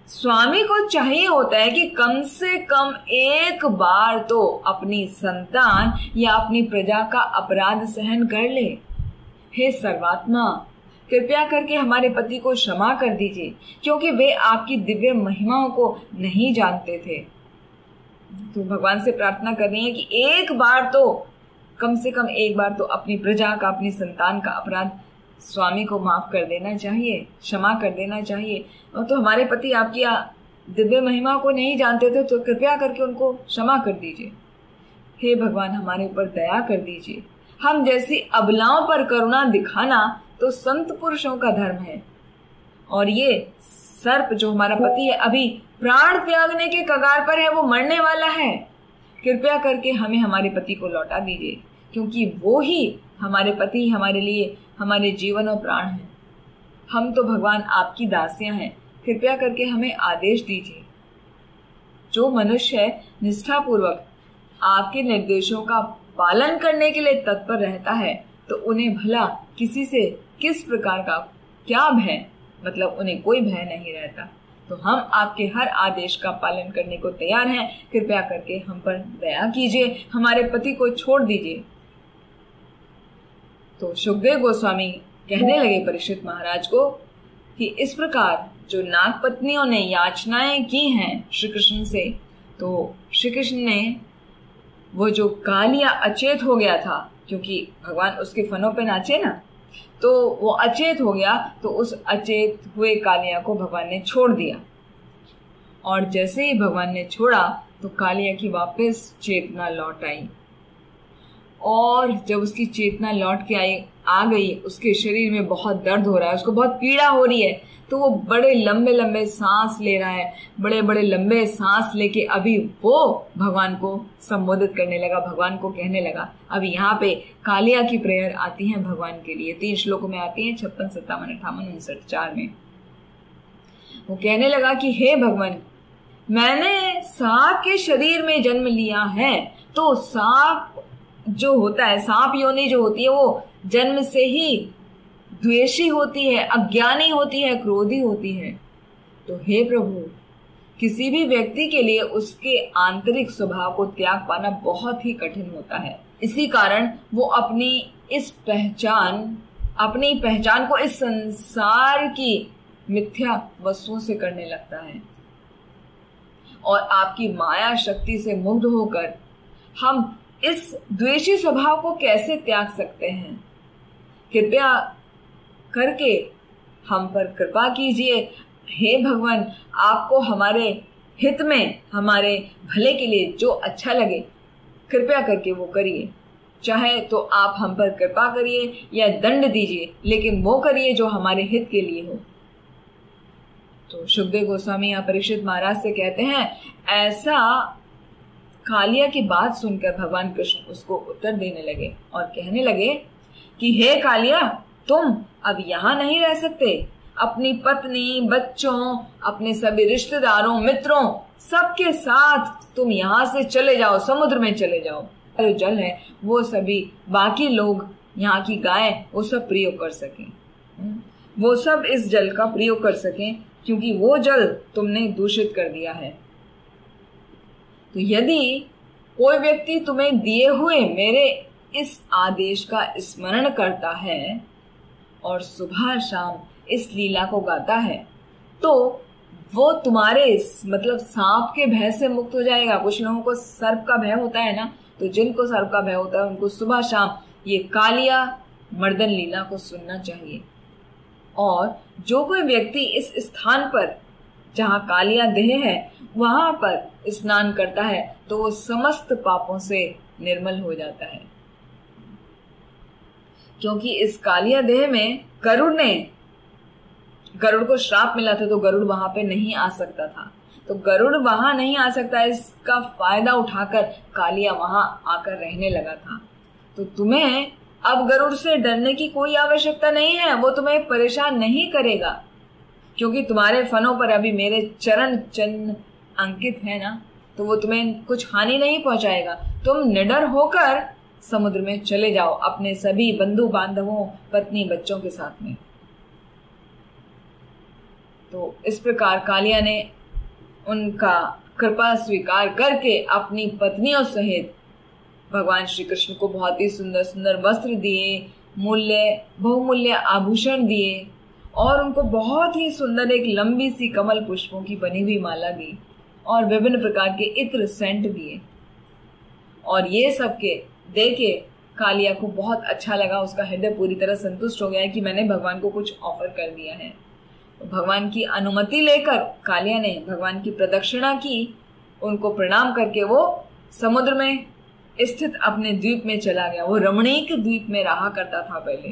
स्वामी को चाहिए होता है कि कम से कम एक बार तो अपनी संतान या अपनी प्रजा का अपराध सहन कर ले। हे सर्वात्मा, कृपया करके हमारे पति को क्षमा कर दीजिए, क्योंकि वे आपकी दिव्य महिमाओं को नहीं जानते थे। तो भगवान से प्रार्थना कर रही है कि एक बार तो, कम से कम एक बार तो अपनी प्रजा का, अपनी संतान का अपराध स्वामी को माफ कर देना चाहिए, क्षमा कर देना चाहिए। और तो हमारे पति आपकी दिव्य महिमा को नहीं जानते थे, तो कृपया करके उनको क्षमा कर दीजिए। हे भगवान, हमारे ऊपर दया कर दीजिए। हम जैसी अबलाओं पर करुणा दिखाना तो संत पुरुषों का धर्म है। और ये सर्प जो हमारा पति है, अभी प्राण त्यागने के कगार पर है, वो मरने वाला है। कृपया करके हमें हमारे पति को लौटा दीजिए, क्योंकि वो ही हमारे पति हमारे लिए हमारे जीवन और प्राण हैं। हम तो भगवान आपकी दासियां हैं, कृपया करके हमें आदेश दीजिए। जो मनुष्य निष्ठापूर्वक आपके निर्देशों का पालन करने के लिए तत्पर रहता है, तो उन्हें भला किसी से किस प्रकार का क्या भय, मतलब उन्हें कोई भय नहीं रहता। तो हम आपके हर आदेश का पालन करने को तैयार हैं। कृपया करके हम पर दया कीजिए, हमारे पति को छोड़ दीजिए। तो सुखदेव गोस्वामी कहने लगे परीक्षित महाराज को कि इस प्रकार जो नाग पत्नियों ने याचनाएं की हैं श्री कृष्ण से, तो श्री कृष्ण ने वो जो कालिया अचेत हो गया था, क्योंकि भगवान उसके फनों पे नाचे ना, तो वो अचेत हो गया, तो उस अचेत हुए कालिया को भगवान ने छोड़ दिया। और जैसे ही भगवान ने छोड़ा तो कालिया की वापस चेतना लौट आई। और जब उसकी चेतना लौट के आ गई, उसके शरीर में बहुत दर्द हो रहा है, उसको बहुत पीड़ा हो रही है, तो वो बड़े लंबे लंबे सांस ले रहा है। बड़े बड़े लंबे सांस लेके अभी वो भगवान को संबोधित करने लगा, भगवान को कहने लगा। अभी यहाँ पे कालिया की प्रेयर आती है भगवान के लिए, 3 श्लोकों में आती है, 56, 57, 58, 59, 4 में। वो कहने लगा कि हे भगवान, मैंने सांप के शरीर में जन्म लिया है, तो सांप जो होता है, सांप योनि जो होती है, वो जन्म से ही द्वेषी होती है, अज्ञानी होती है, क्रोधी होती है। तो हे प्रभु, किसी भी व्यक्ति के लिए उसके आंतरिक स्वभाव को त्याग पाना बहुत ही कठिन होता है। इसी कारण वो अपनी पहचान को इस संसार की मिथ्या वस्तुओं से करने लगता है। और आपकी माया शक्ति से मुग्ध होकर हम इस द्वेषी स्वभाव को कैसे त्याग सकते हैं? कृपया करके हम पर कृपा कीजिए। हे भगवान, आपको हमारे हित में, हमारे भले के लिए जो अच्छा लगे, कृपया करके वो करिए। चाहे तो आप हम पर कृपा करिए या दंड दीजिए, लेकिन वो करिए जो हमारे हित के लिए हो। तो सुखदेव गोस्वामी या परीक्षित महाराज से कहते हैं, ऐसा कालिया की बात सुनकर भगवान कृष्ण उसको उत्तर देने लगे और कहने लगे कि हे कालिया, तुम अब यहाँ नहीं रह सकते। अपनी पत्नी, बच्चों, अपने सभी रिश्तेदारों, मित्रों, सबके साथ तुम यहाँ से चले जाओ, समुद्र में चले जाओ। जो जल है वो सभी बाकी लोग, यहाँ की गाय, वो सब प्रयोग कर सकें, वो सब इस जल का प्रयोग कर सकें, क्योंकि वो जल तुमने दूषित कर दिया है। तो यदि कोई व्यक्ति तुम्हें दिए हुए मेरे इस आदेश का स्मरण करता है और सुबह शाम इस लीला को गाता है, तो वो तुम्हारे मतलब सांप के भय से मुक्त हो जाएगा। कुछ लोगों को सर्प का भय होता है ना, तो जिनको सर्प का भय होता है उनको सुबह शाम ये कालिया मर्दन लीला को सुनना चाहिए। और जो कोई व्यक्ति इस स्थान पर जहाँ कालिया देह है वहां पर स्नान करता है तो वो समस्त पापों से निर्मल हो जाता है। क्योंकि इस कालिया देह में गरुड़ को श्राप मिला था, तो गरुड़ वहां पे नहीं आ सकता था। तो गरुड़ वहां नहीं आ सकता, इसका फायदा उठाकर कालिया वहां आकर रहने लगा था। तो तुम्हें अब गरुड़ से डरने की कोई आवश्यकता नहीं है, वो तुम्हें परेशान नहीं करेगा, क्योंकि तुम्हारे फनों पर अभी मेरे चरण चिन्ह अंकित है ना, तो वो तुम्हें कुछ हानि नहीं पहुंचाएगा। तुम निडर होकर समुद्र में चले जाओ अपने सभी बंधु बांधवों, पत्नी, बच्चों के साथ में। तो इस प्रकार कालिया ने उनका कृपा स्वीकार करके अपनी पत्नियों सहित भगवान श्री कृष्ण को बहुत ही सुंदर सुंदर वस्त्र दिए, बहुमूल्य आभूषण दिए और उनको बहुत ही सुंदर एक लंबी सी कमल पुष्पों की बनी हुई माला दी और विभिन्न प्रकार के इत्र सेंट दिए। और ये सब के देके कालिया को बहुत अच्छा लगा, उसका हृदय पूरी तरह संतुष्ट हो गया है कि मैंने भगवान को कुछ ऑफर कर दिया है। तो भगवान की अनुमति लेकर कालिया ने भगवान की प्रदक्षिणा की, उनको प्रणाम करके वो समुद्र में स्थित अपने द्वीप में चला गया। वो रमणीक द्वीप में रहा करता था पहले।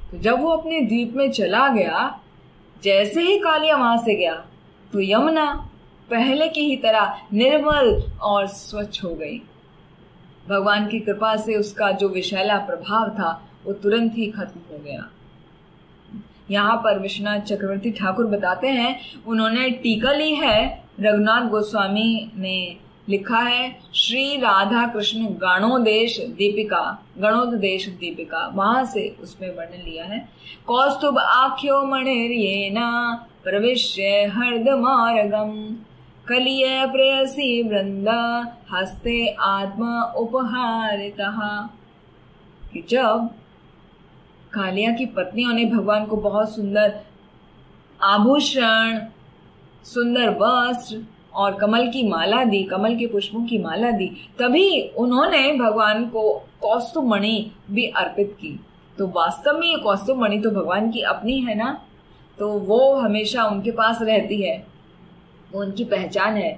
तो जब वो अपने द्वीप में चला गया, जैसे ही कालिया वहां से गया तो यमुना पहले की ही तरह निर्मल और स्वच्छ हो गई। भगवान की कृपा से उसका जो विषैला प्रभाव था वो तुरंत ही खत्म हो गया। यहाँ पर विश्वनाथ चक्रवर्ती ठाकुर बताते हैं, उन्होंने टीका ली है, रघुनाथ गोस्वामी ने लिखा है श्री राधा कृष्ण गणोदेश दीपिका, वहां से उसमें वर्णन लिया है। कौस्तुभ आख्यो मणिर्येना प्रविश्य हृदमार्गम कलिय प्रेयसी वृंदा हस्ते आत्मा उपहारितः। कि जब कालिया की पत्नियों ने भगवान को बहुत सुंदर आभूषण, सुंदर वस्त्र और कमल की माला दी, कमल के पुष्पों की माला दी, तभी उन्होंने भगवान को कौस्तुभ मणि भी अर्पित की। तो वास्तव में ये कौस्तुभ मणि तो भगवान की अपनी है ना, तो वो हमेशा उनके पास रहती है, वो उनकी पहचान है।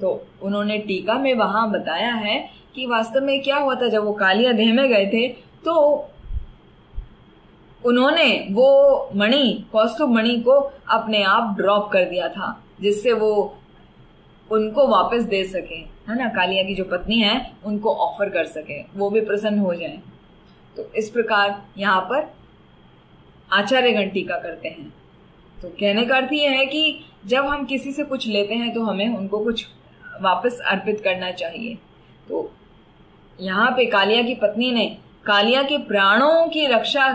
तो उन्होंने टीका में वहां बताया है कि वास्तव में क्या हुआ था। जब वो कालिया देह में गए थे तो उन्होंने वो मणि, कौस्तुभ मणि को अपने आप ड्रॉप कर दिया था, जिससे वो उनको वापस दे सके, है ना, कालिया की जो पत्नी है उनको ऑफर कर सके, वो भी प्रसन्न हो जाए। तो इस प्रकार यहाँ पर आचार्यगण टीका करते हैं। तो कहने का अर्थ ये है कि जब हम किसी से कुछ लेते हैं तो हमें उनको कुछ वापस अर्पित करना चाहिए। तो यहाँ पे कालिया की पत्नी ने कालिया के प्राणों की रक्षा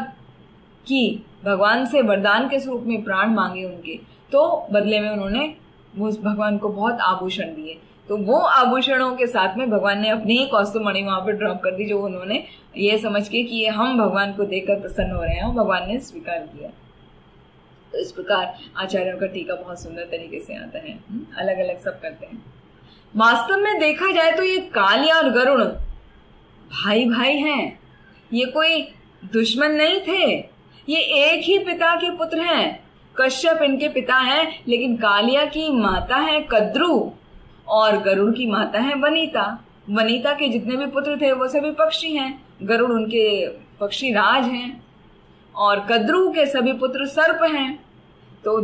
की, भगवान से वरदान के स्वरूप में प्राण मांगे उनके, तो बदले में उन्होंने उस भगवान को बहुत आभूषण दिए। तो वो आभूषणों के साथ में भगवान ने अपनी ही कौस्तुभ मणि वहां पर ड्रॉप कर दी, जो उन्होंने ये समझ के कि ये हम भगवान को देखकर प्रसन्न हो रहे हैं, भगवान ने स्वीकार किया। तो इस प्रकार आचार्यों का टीका बहुत सुंदर तरीके से आता है, अलग अलग सब करते हैं। वास्तव में देखा जाए तो ये कालिया और गरुड़ भाई भाई हैं, ये कोई दुश्मन नहीं थे, ये एक ही पिता के पुत्र हैं। कश्यप इनके पिता हैं, लेकिन कालिया की माता है कद्रु और गरुड़ की माता है वनिता। वनिता के जितने भी पुत्र थे वो सभी पक्षी हैं, गरुड़ उनके पक्षी राज हैं और कद्रु के सभी पुत्र सर्प हैं। तो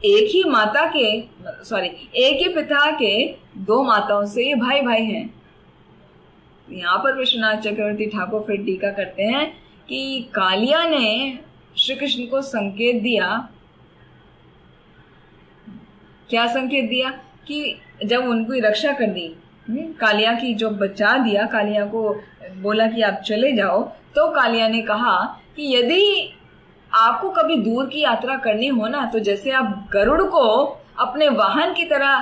एक ही पिता के दो माताओं से ये भाई भाई हैं। यहाँ पर विश्वनाथ चक्रवर्ती ठाकुर फिर टीका करते हैं कि कालिया ने श्री कृष्ण को संकेत दिया, क्या संकेत दिया कि जब उनको रक्षा कर दी, कालिया की जो बचा दिया, कालिया को बोला कि आप चले जाओ, तो कालिया ने कहा कि यदि आपको कभी दूर की यात्रा करनी हो ना, तो जैसे आप गरुड़ को अपने वाहन की तरह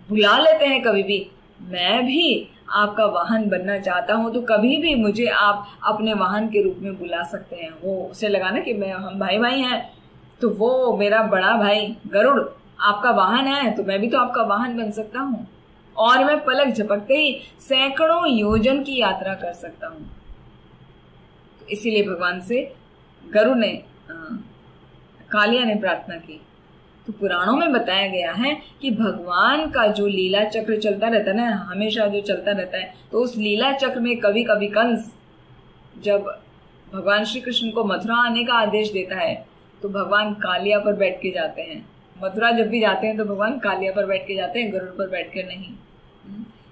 बुला लेते हैं कभी भी, मैं भी आपका वाहन बनना चाहता हूं, तो कभी भी मुझे आप अपने वाहन के रूप में बुला सकते हैं। वो उसे लगा ना कि हम भाई भाई हैं, तो वो मेरा बड़ा भाई गरुड़ आपका वाहन है, तो मैं भी तो आपका वाहन बन सकता हूँ। और मैं पलक झपकते ही सैकड़ों योजन की यात्रा कर सकता हूँ। तो इसीलिए भगवान से गरुड़ ने कालिया ने प्रार्थना की। तो पुराणों में बताया गया है कि भगवान का जो लीला चक्र चलता रहता है ना, हमेशा जो चलता रहता है, तो उस लीला चक्र में कभी कभी कंस जब भगवान श्री कृष्ण को मथुरा आने का आदेश देता है तो भगवान कालिया पर बैठ के जाते हैं। मथुरा जब भी जाते हैं तो भगवान कालिया पर बैठ के जाते हैं, गरुड़ पर बैठ कर नहीं।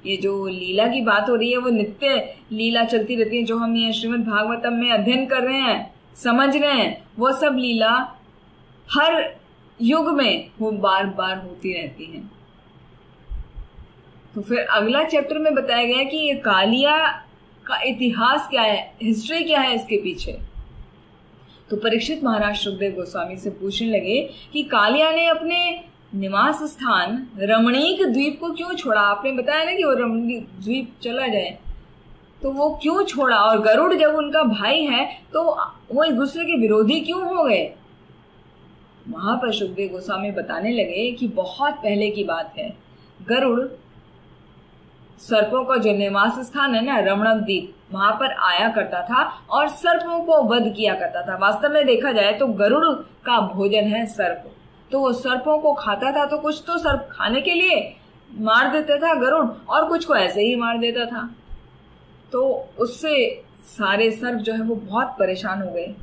ये जो लीला की बात हो रही है वो नित्य लीला चलती रहती है, जो हम ये श्रीमद् भागवतम में अध्ययन कर रहे हैं, समझ रहे हैं, वो सब लीला हर युग में वो बार बार होती रहती है। तो फिर अगला चैप्टर में बताया गया कि ये कालिया का इतिहास क्या है, हिस्ट्री क्या है इसके पीछे। तो परीक्षित महाराज सुखदेव गोस्वामी से पूछने लगे कि कालिया ने अपने निवास स्थान रमणीक द्वीप को क्यों छोड़ा। आपने बताया ना कि वो रमणीक द्वीप चला जाए, तो वो क्यों छोड़ा, और गरुड़ जब उनका भाई है तो वो एक दूसरे के विरोधी क्यों हो गए। वहां पर सुखदेव गोस्वामी बताने लगे कि बहुत पहले की बात है, गरुड़ सर्पों का जो निवास स्थान है ना, रमणक द्वीप, वहां पर आया करता था और सर्पों को वध किया करता था। वास्तव में देखा जाए तो गरुड़ का भोजन है सर्प, तो वो सर्पों को खाता था। तो कुछ तो सर्प खाने के लिए मार देता था गरुड़, और कुछ को ऐसे ही मार देता था। तो उससे सारे सर्प जो है वो बहुत परेशान हो गए।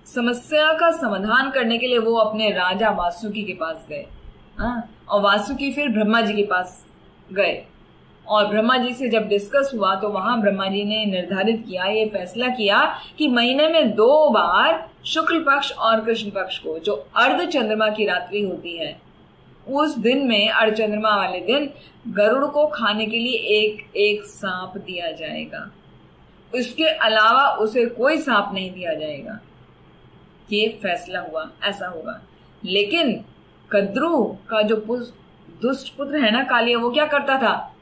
समस्या का समाधान करने के लिए वो अपने राजा वासुकी के पास गए, और वासुकी फिर ब्रह्मा जी के पास गए, और ब्रह्मा जी से जब डिस्कस हुआ तो वहां ब्रह्मा जी ने निर्धारित किया, ये फैसला किया कि महीने में 2 बार शुक्ल पक्ष और कृष्ण पक्ष को, जो अर्ध चंद्रमा की रात्रि होती है, उस दिन में अर्ध चंद्रमा वाले दिन गरुड़ को खाने के लिए एक एक सांप दिया जाएगा। इसके अलावा उसे कोई सांप नहीं दिया जाएगा। ये फैसला हुआ, ऐसा होगा। लेकिन कद्रू का जो दुष्ट पुत्र है ना कालिया, वो क्या करता था,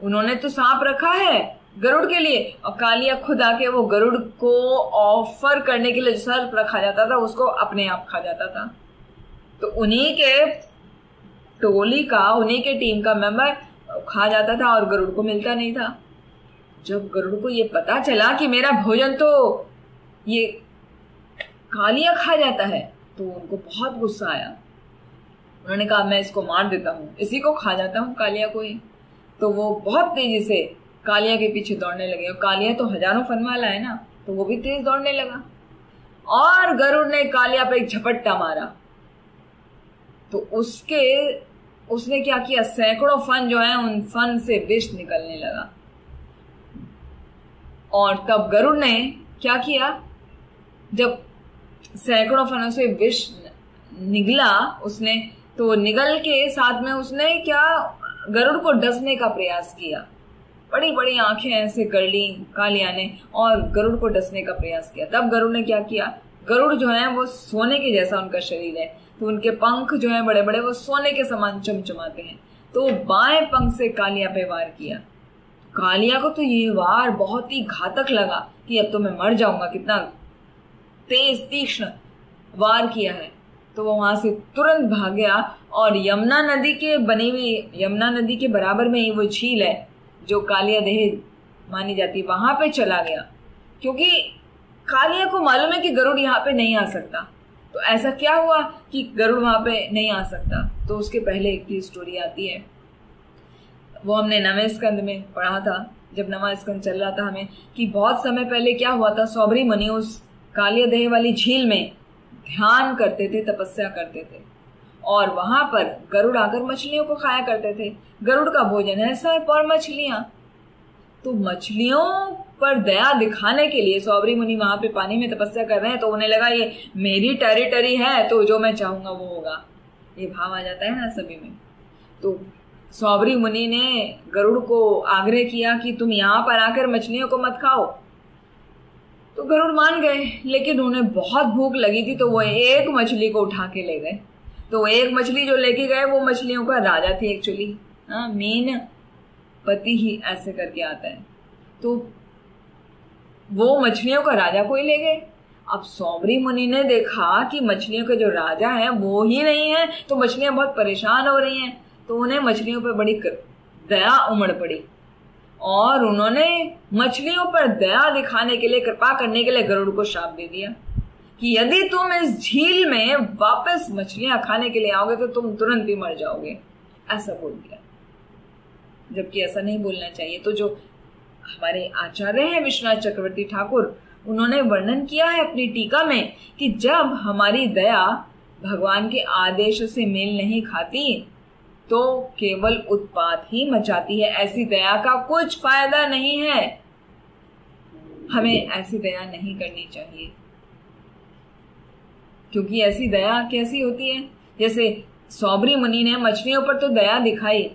उन्होंने तो सांप रखा है गरुड़ के लिए, और कालिया खुद आके वो गरुड़ को ऑफर करने के लिए सर्प रखा जाता था उसको अपने आप खा जाता था। तो उन्हीं के टोली का, उन्हीं के टीम का मेंबर खा जाता था और गरुड़ को मिलता नहीं था। जब गरुड़ को ये पता चला कि मेरा भोजन तो ये कालिया खा जाता है, तो उनको बहुत गुस्सा आया। उन्होंने कहा मैं इसको मार देता हूँ, इसी को खा जाता हूँ, कालिया को ही। तो वो बहुत तेजी से कालिया के पीछे दौड़ने लगे, और कालिया तो हजारों फन वाला है ना, तो वो भी तेज दौड़ने लगा, और गरुड़ ने कालिया पे एक झपट्टा मारा। तो उसने क्या किया, सैकड़ों फन जो है उन फन से विष निकलने लगा। और तब गरुड़ ने क्या किया, जब सैकड़ों फनों से विष निगला उसने, तो निगल के साथ में उसने क्या, गरुड़ को डसने का प्रयास किया। बड़ी बड़ी आंखें ऐसे कर ली कालिया ने और गरुड़ को डसने का प्रयास किया। तब गरुड़ ने क्या किया, गरुड़ जो है वो सोने के जैसा उनका शरीर है, तो उनके पंख जो है बड़े बड़े, वो सोने के समान चमचमाते हैं। तो बाएं पंख से कालिया पे वार किया। कालिया को तो ये वार बहुत ही घातक लगा कि अब तो मैं मर जाऊंगा, कितना तेज तीक्ष्ण वार किया है। तो वो वहां से तुरंत भाग गया और यमुना नदी के बनी हुई, यमुना नदी के बराबर में ही वो झील है जो कालिया देह मानी जाती है, वहां पे चला गया, क्योंकि कालिया को मालूम है कि गरुड़ यहाँ पे नहीं आ सकता। तो ऐसा क्या हुआ कि गरुड़ वहां पे नहीं आ सकता, तो उसके पहले की स्टोरी आती है, वो हमने 9वें स्कंद में पढ़ा था, जब 9वां स्कंद चल रहा था हमें, कि बहुत समय पहले क्या हुआ था, सौबरी मुनि उस कालिया देह वाली झील में ध्यान करते थे, तपस्या करते थे, और वहां पर गरुड़ आकर मछलियों को खाया करते थे। गरुड़ का भोजन है सर्प और मछलियां। तो मछलियों पर दया दिखाने के लिए सौबरी मुनि वहां पे पानी में तपस्या कर रहे हैं, तो उन्हें लगा ये मेरी टेरिटरी है, तो जो मैं चाहूंगा वो होगा, ये भाव आ जाता है ना सभी में। तो सौबरी मुनि ने गरुड़ को आग्रह किया कि तुम यहाँ पर आकर मछलियों को मत खाओ। तो गरुड़ मान गए, लेकिन उन्हें बहुत भूख लगी थी, तो वो एक मछली को उठा के ले गए। तो एक मछली जो लेके गए वो मछलियों का राजा थी एक्चुअली, मीन पति ही ऐसे करके आता है। तो वो मछलियों का राजा को ही ले गए। अब सौबरी मुनि ने देखा कि मछलियों के जो राजा है वो ही नहीं है, तो मछलियां बहुत परेशान हो रही हैं, तो उन्हें मछलियों पर बड़ी दया उमड़ पड़ी और उन्होंने मछलियों पर दया दिखाने के लिए, कृपा करने के लिए गरुड़ को श्राप दे दिया कि यदि तुम इस झील में वापस मछलियां खाने के लिए आओगे तो तुम तुरंत ही मर जाओगे, ऐसा बोल दिया। जबकि ऐसा नहीं बोलना चाहिए। तो जो हमारे आचार्य हैं विश्वनाथ चक्रवर्ती ठाकुर, उन्होंने वर्णन किया है अपनी टीका में कि जब हमारी दया भगवान के आदेश से मेल नहीं खाती तो केवल उत्पात ही मचाती है। ऐसी दया का कुछ फायदा नहीं है। हमें ऐसी दया नहीं करनी चाहिए, क्योंकि ऐसी दया कैसी होती है, जैसे सौबरी मुनि ने मछलियों पर तो दया दिखाई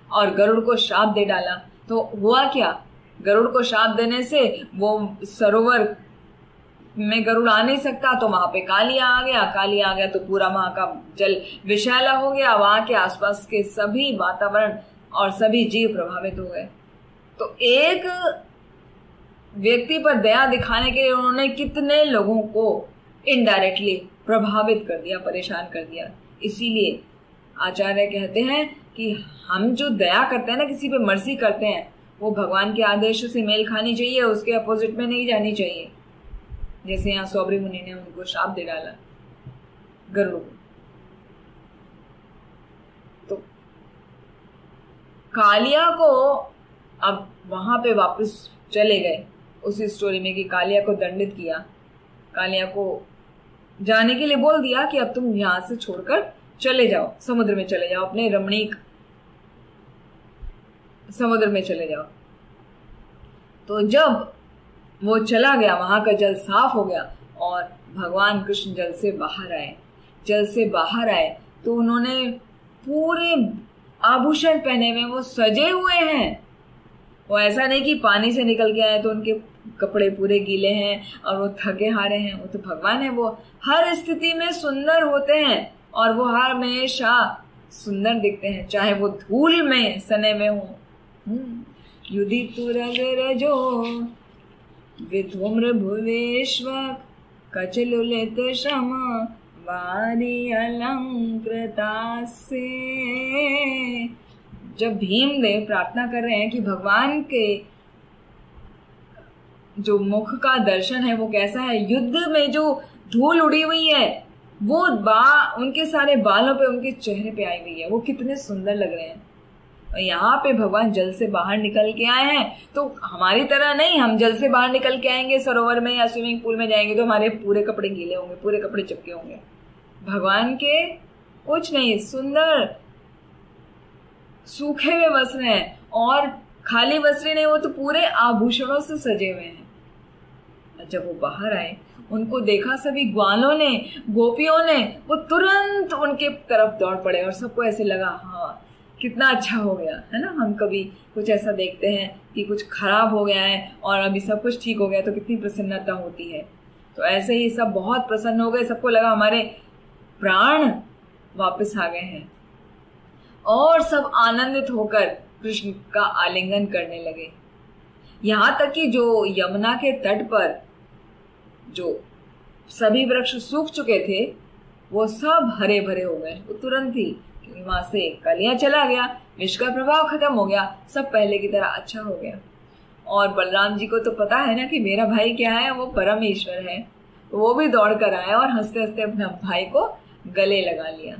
और गरुड़ को श्राप दे डाला। तो हुआ क्या, गरुड़ को श्राप देने से वो सरोवर में गरुड़ आ नहीं सकता, तो वहां पे कालिया आ गया। कालिया आ गया तो पूरा वहां का जल विषैला हो गया, वहां के आसपास के सभी वातावरण और सभी जीव प्रभावित हो गए। तो एक व्यक्ति पर दया दिखाने के लिए उन्होंने कितने लोगों को इनडायरेक्टली प्रभावित कर दिया, परेशान कर दिया। इसीलिए आचार्य कहते हैं कि हम जो दया करते हैं ना, किसी पे मर्जी करते हैं, वो भगवान के आदेश से मेल खानी चाहिए, उसके अपोजिट में नहीं जानी चाहिए। जैसे यहाँ सौबरी मुनि ने उनको श्राप दे डाला गरुड़ को। तो कालिया को अब वहां पे वापस चले गए उसी स्टोरी में कि कालिया को दंडित किया, कालिया को जाने के लिए बोल दिया कि अब तुम यहां से छोड़कर चले जाओ, समुद्र में चले जाओ, अपने रमणीक समुद्र में चले जाओ। तो जब वो चला गया, वहां का जल साफ हो गया और भगवान कृष्ण जल से बाहर आए तो उन्होंने पूरे आभूषण पहने हुए, वो सजे हुए हैं। वो ऐसा नहीं कि पानी से निकल के आए तो उनके कपड़े पूरे गीले हैं और वो थके हारे हैं। वो तो भगवान है, वो हर स्थिति में सुंदर होते हैं और वो हर हमेशा सुंदर दिखते हैं, चाहे वो धूल में सने में हो। युधि तुरगरजो विधूम्र भुवेश्व कचलुलित श्रम वारी अलंकृता से। जब भीमदेव प्रार्थना कर रहे हैं कि भगवान के जो मुख का दर्शन है वो कैसा है, युद्ध में जो धूल उड़ी हुई है वो उनके सारे बालों पे, उनके चेहरे पे आई हुई है, वो कितने सुंदर लग रहे हैं। और यहाँ पे भगवान जल से बाहर निकल के आए हैं, तो हमारी तरह नहीं, हम जल से बाहर निकल के आएंगे सरोवर में या स्विमिंग पूल में जाएंगे तो हमारे पूरे कपड़े गीले होंगे, पूरे कपड़े चिपके होंगे। भगवान के कुछ नहीं, सुंदर सूखे हुए वस्त्र हैं और खाली वस्त्र नहीं, वो तो पूरे आभूषणों से सजे हुए हैं। जब वो बाहर आए, उनको देखा सभी ग्वालों ने, गोपियों ने, वो तुरंत उनके तरफ दौड़ पड़े और सबको ऐसे लगा हाँ कितना अच्छा हो गया है ना। हम कभी कुछ ऐसा देखते हैं कि कुछ खराब हो गया है और अभी सब कुछ ठीक हो गया तो कितनी प्रसन्नता होती है। तो ऐसे ही सब बहुत प्रसन्न हो गए, सबको लगा हमारे प्राण वापस आ गए हैं और सब आनंदित होकर कृष्ण का आलिंगन करने लगे। यहाँ तक कि जो यमुना के तट पर जो सभी वृक्ष सूख चुके थे वो सब हरे भरे हो गए, वो तुरंत ही, क्योंकि वहां से कलियां चला गया, विष का प्रभाव खत्म हो गया, सब पहले की तरह अच्छा हो गया। और बलराम जी को तो पता है ना कि मेरा भाई क्या है, वो परम ईश्वर है, तो वो भी दौड़ कर आए और हंसते हंसते अपने भाई को गले लगा लिया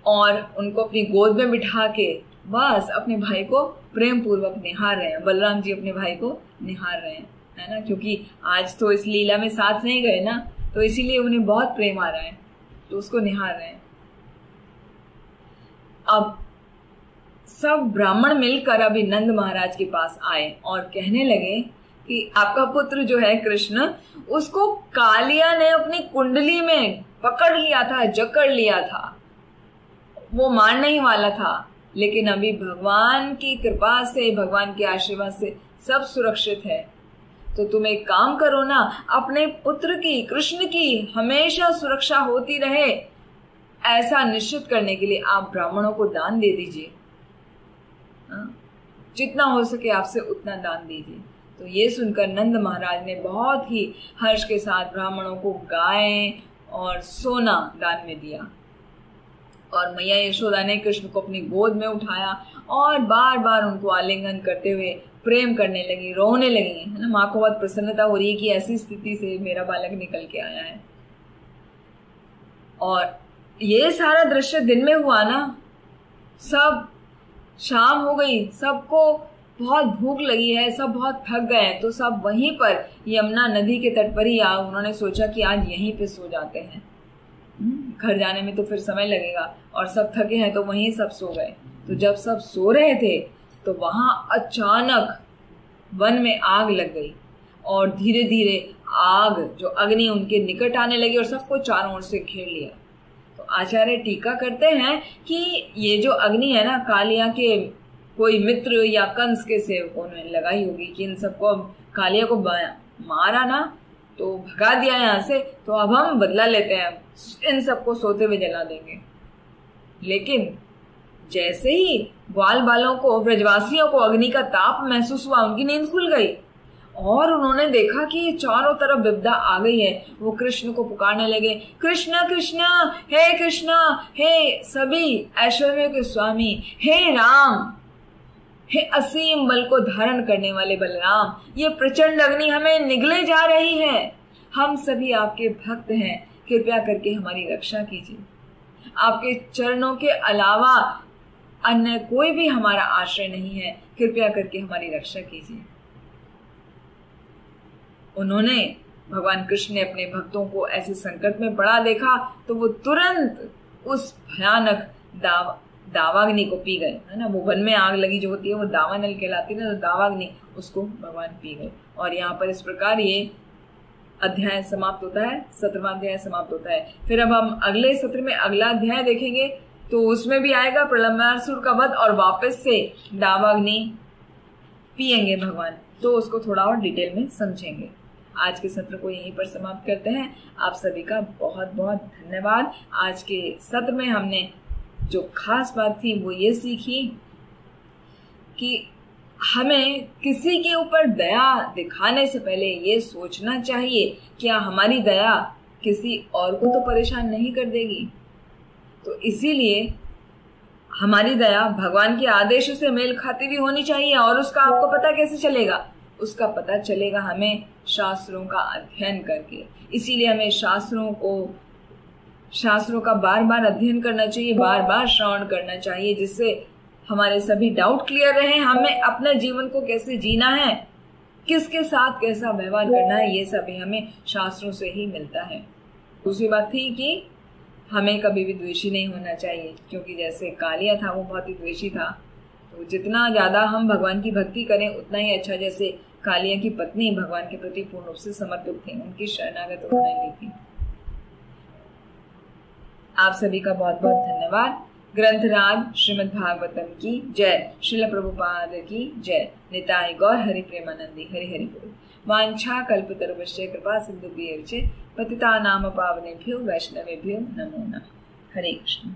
और उनको अपनी गोद में बिठा के बस अपने भाई को प्रेम पूर्वक निहार रहे हैं। बलराम जी अपने भाई को निहार रहे हैं, है ना, क्योंकि आज तो इस लीला में साथ नहीं गए ना, तो इसीलिए उन्हें बहुत प्रेम आ रहा है, तो उसको निहार रहे हैं। अब सब ब्राह्मण मिलकर अभी नंद महाराज के पास आए और कहने लगे कि आपका पुत्र जो है कृष्ण, उसको कालिया ने अपनी कुंडली में पकड़ लिया था, जकड़ लिया था, वो मारने ही वाला था, लेकिन अभी भगवान की कृपा से, भगवान के आशीर्वाद से सब सुरक्षित है। तो तुम एक काम करो ना, अपने पुत्र की, कृष्ण की हमेशा सुरक्षा होती रहे, ऐसा निश्चित करने के लिए आप ब्राह्मणों को दान दे दीजिए, जितना हो सके आपसे उतना दान दीजिए। तो ये सुनकर नंद महाराज ने बहुत ही हर्ष के साथ ब्राह्मणों को गाय और सोना दान में दिया। और मैया यशोदा ने कृष्ण को अपनी गोद में उठाया और बार बार उनको आलिंगन करते हुए प्रेम करने लगी, रोने लगी, है ना। माँ को बहुत प्रसन्नता हो रही है कि ऐसी स्थिति से मेरा बालक निकल के आया है। और ये सारा दृश्य दिन में हुआ ना, सब शाम हो गई, सबको बहुत भूख लगी है, सब बहुत थक गए हैं, तो सब वहीं पर यमुना नदी के तट पर ही उन्होंने सोचा कि आज यहीं पे सो जाते हैं, घर जाने में तो फिर समय लगेगा, और सब थके हैं तो वहीं सब सो गए। तो जब सब सो रहे थे तो वहां अचानक वन में आग लग गई और धीरे धीरे आग जो अग्नि उनके निकट आने लगी और सबको चारों ओर से घेर लिया। तो आचार्य टीका करते हैं कि ये जो अग्नि है ना, कालिया के कोई मित्र या कंस के सेवकों ने लगाई होगी कि इन सबको, कालिया को मारा ना तो भगा दिया यहाँ से, तो अब हम बदला लेते हैं, इन सबको सोते हुए जला देंगे। लेकिन जैसे ही ग्वाल बालों को, ब्रजवासियों को अग्नि का ताप महसूस हुआ, उनकी नींद खुल गई और उन्होंने देखा कि चारों तरफ विपदा आ गई है। वो कृष्ण को पुकारने लगे, कृष्ण कृष्ण, हे सभी ऐश्वर्य के स्वामी, हे राम, हे असीम बल को धारण करने वाले बलराम, ये प्रचंड अग्नि हमें निगले जा रही है, हम सभी आपके भक्त हैं, कृपया करके हमारी रक्षा कीजिए, आपके चरणों के अलावा अन्य कोई भी हमारा आश्रय नहीं है, कृपया करके हमारी रक्षा कीजिए। उन्होंने, भगवान कृष्ण ने अपने भक्तों को ऐसे संकट में पड़ा देखा तो वो तुरंत उस भयानक दावाग्नि को पी गए, है ना। वो वन में आग लगी जो होती है वो दावानल कहलाती है ना, तो दावाग्नि उसको भगवान पी गए। और यहाँ पर इस प्रकार ये अध्याय समाप्त होता है, 17वां अध्याय समाप्त होता है। फिर अब हम अगले सत्र में अगला अध्याय देखेंगे, तो उसमें भी आएगा प्रलंबासुर का वध और वापस से दावाग्नि पिएंगे भगवान, तो उसको थोड़ा और डिटेल में समझेंगे। आज के सत्र को यहीं पर समाप्त करते हैं। आप सभी का बहुत बहुत धन्यवाद। आज के सत्र में हमने जो खास बात थी वो ये सीखी कि हमें किसी के ऊपर दया दिखाने से पहले ये सोचना चाहिए क्या हमारी दया किसी और को तो परेशान नहीं कर देगी। तो इसीलिए हमारी दया भगवान के आदेशों से मेल खाती भी होनी चाहिए। और उसका आपको पता कैसे चलेगा? उसका पता चलेगा हमें शास्त्रों का अध्ययन करके। इसीलिए हमें शास्त्रों का बार बार अध्ययन करना चाहिए, बार बार श्रवण करना चाहिए, जिससे हमारे सभी डाउट क्लियर रहे। हमें अपने जीवन को कैसे जीना है, किसके साथ कैसा व्यवहार करना है, ये सभी हमें शास्त्रों से ही मिलता है। दूसरी बात थी कि हमें कभी भी द्वेषी नहीं होना चाहिए, क्योंकि जैसे कालिया था वो बहुत ही द्वेषी था। तो जितना ज्यादा हम भगवान की भक्ति करें उतना ही अच्छा। जैसे कालिया की पत्नी भगवान के प्रति पूर्ण रूप से समर्पित थी, उनकी शरणागत उन्होंने ली थी। आप सभी का बहुत बहुत धन्यवाद। ग्रंथराज श्रीमद् भागवतम की जय, श्रील प्रभुपाद की जय। निताय गौर हरि प्रेमानंदी हरि हरि बोल। वांछा कल्पतरुभ्यश्च कृपा सिन्धुभ्यश्च पतितानां पावनेभ्यो वैष्णवेभ्यो नमो नमः। हरे कृष्ण।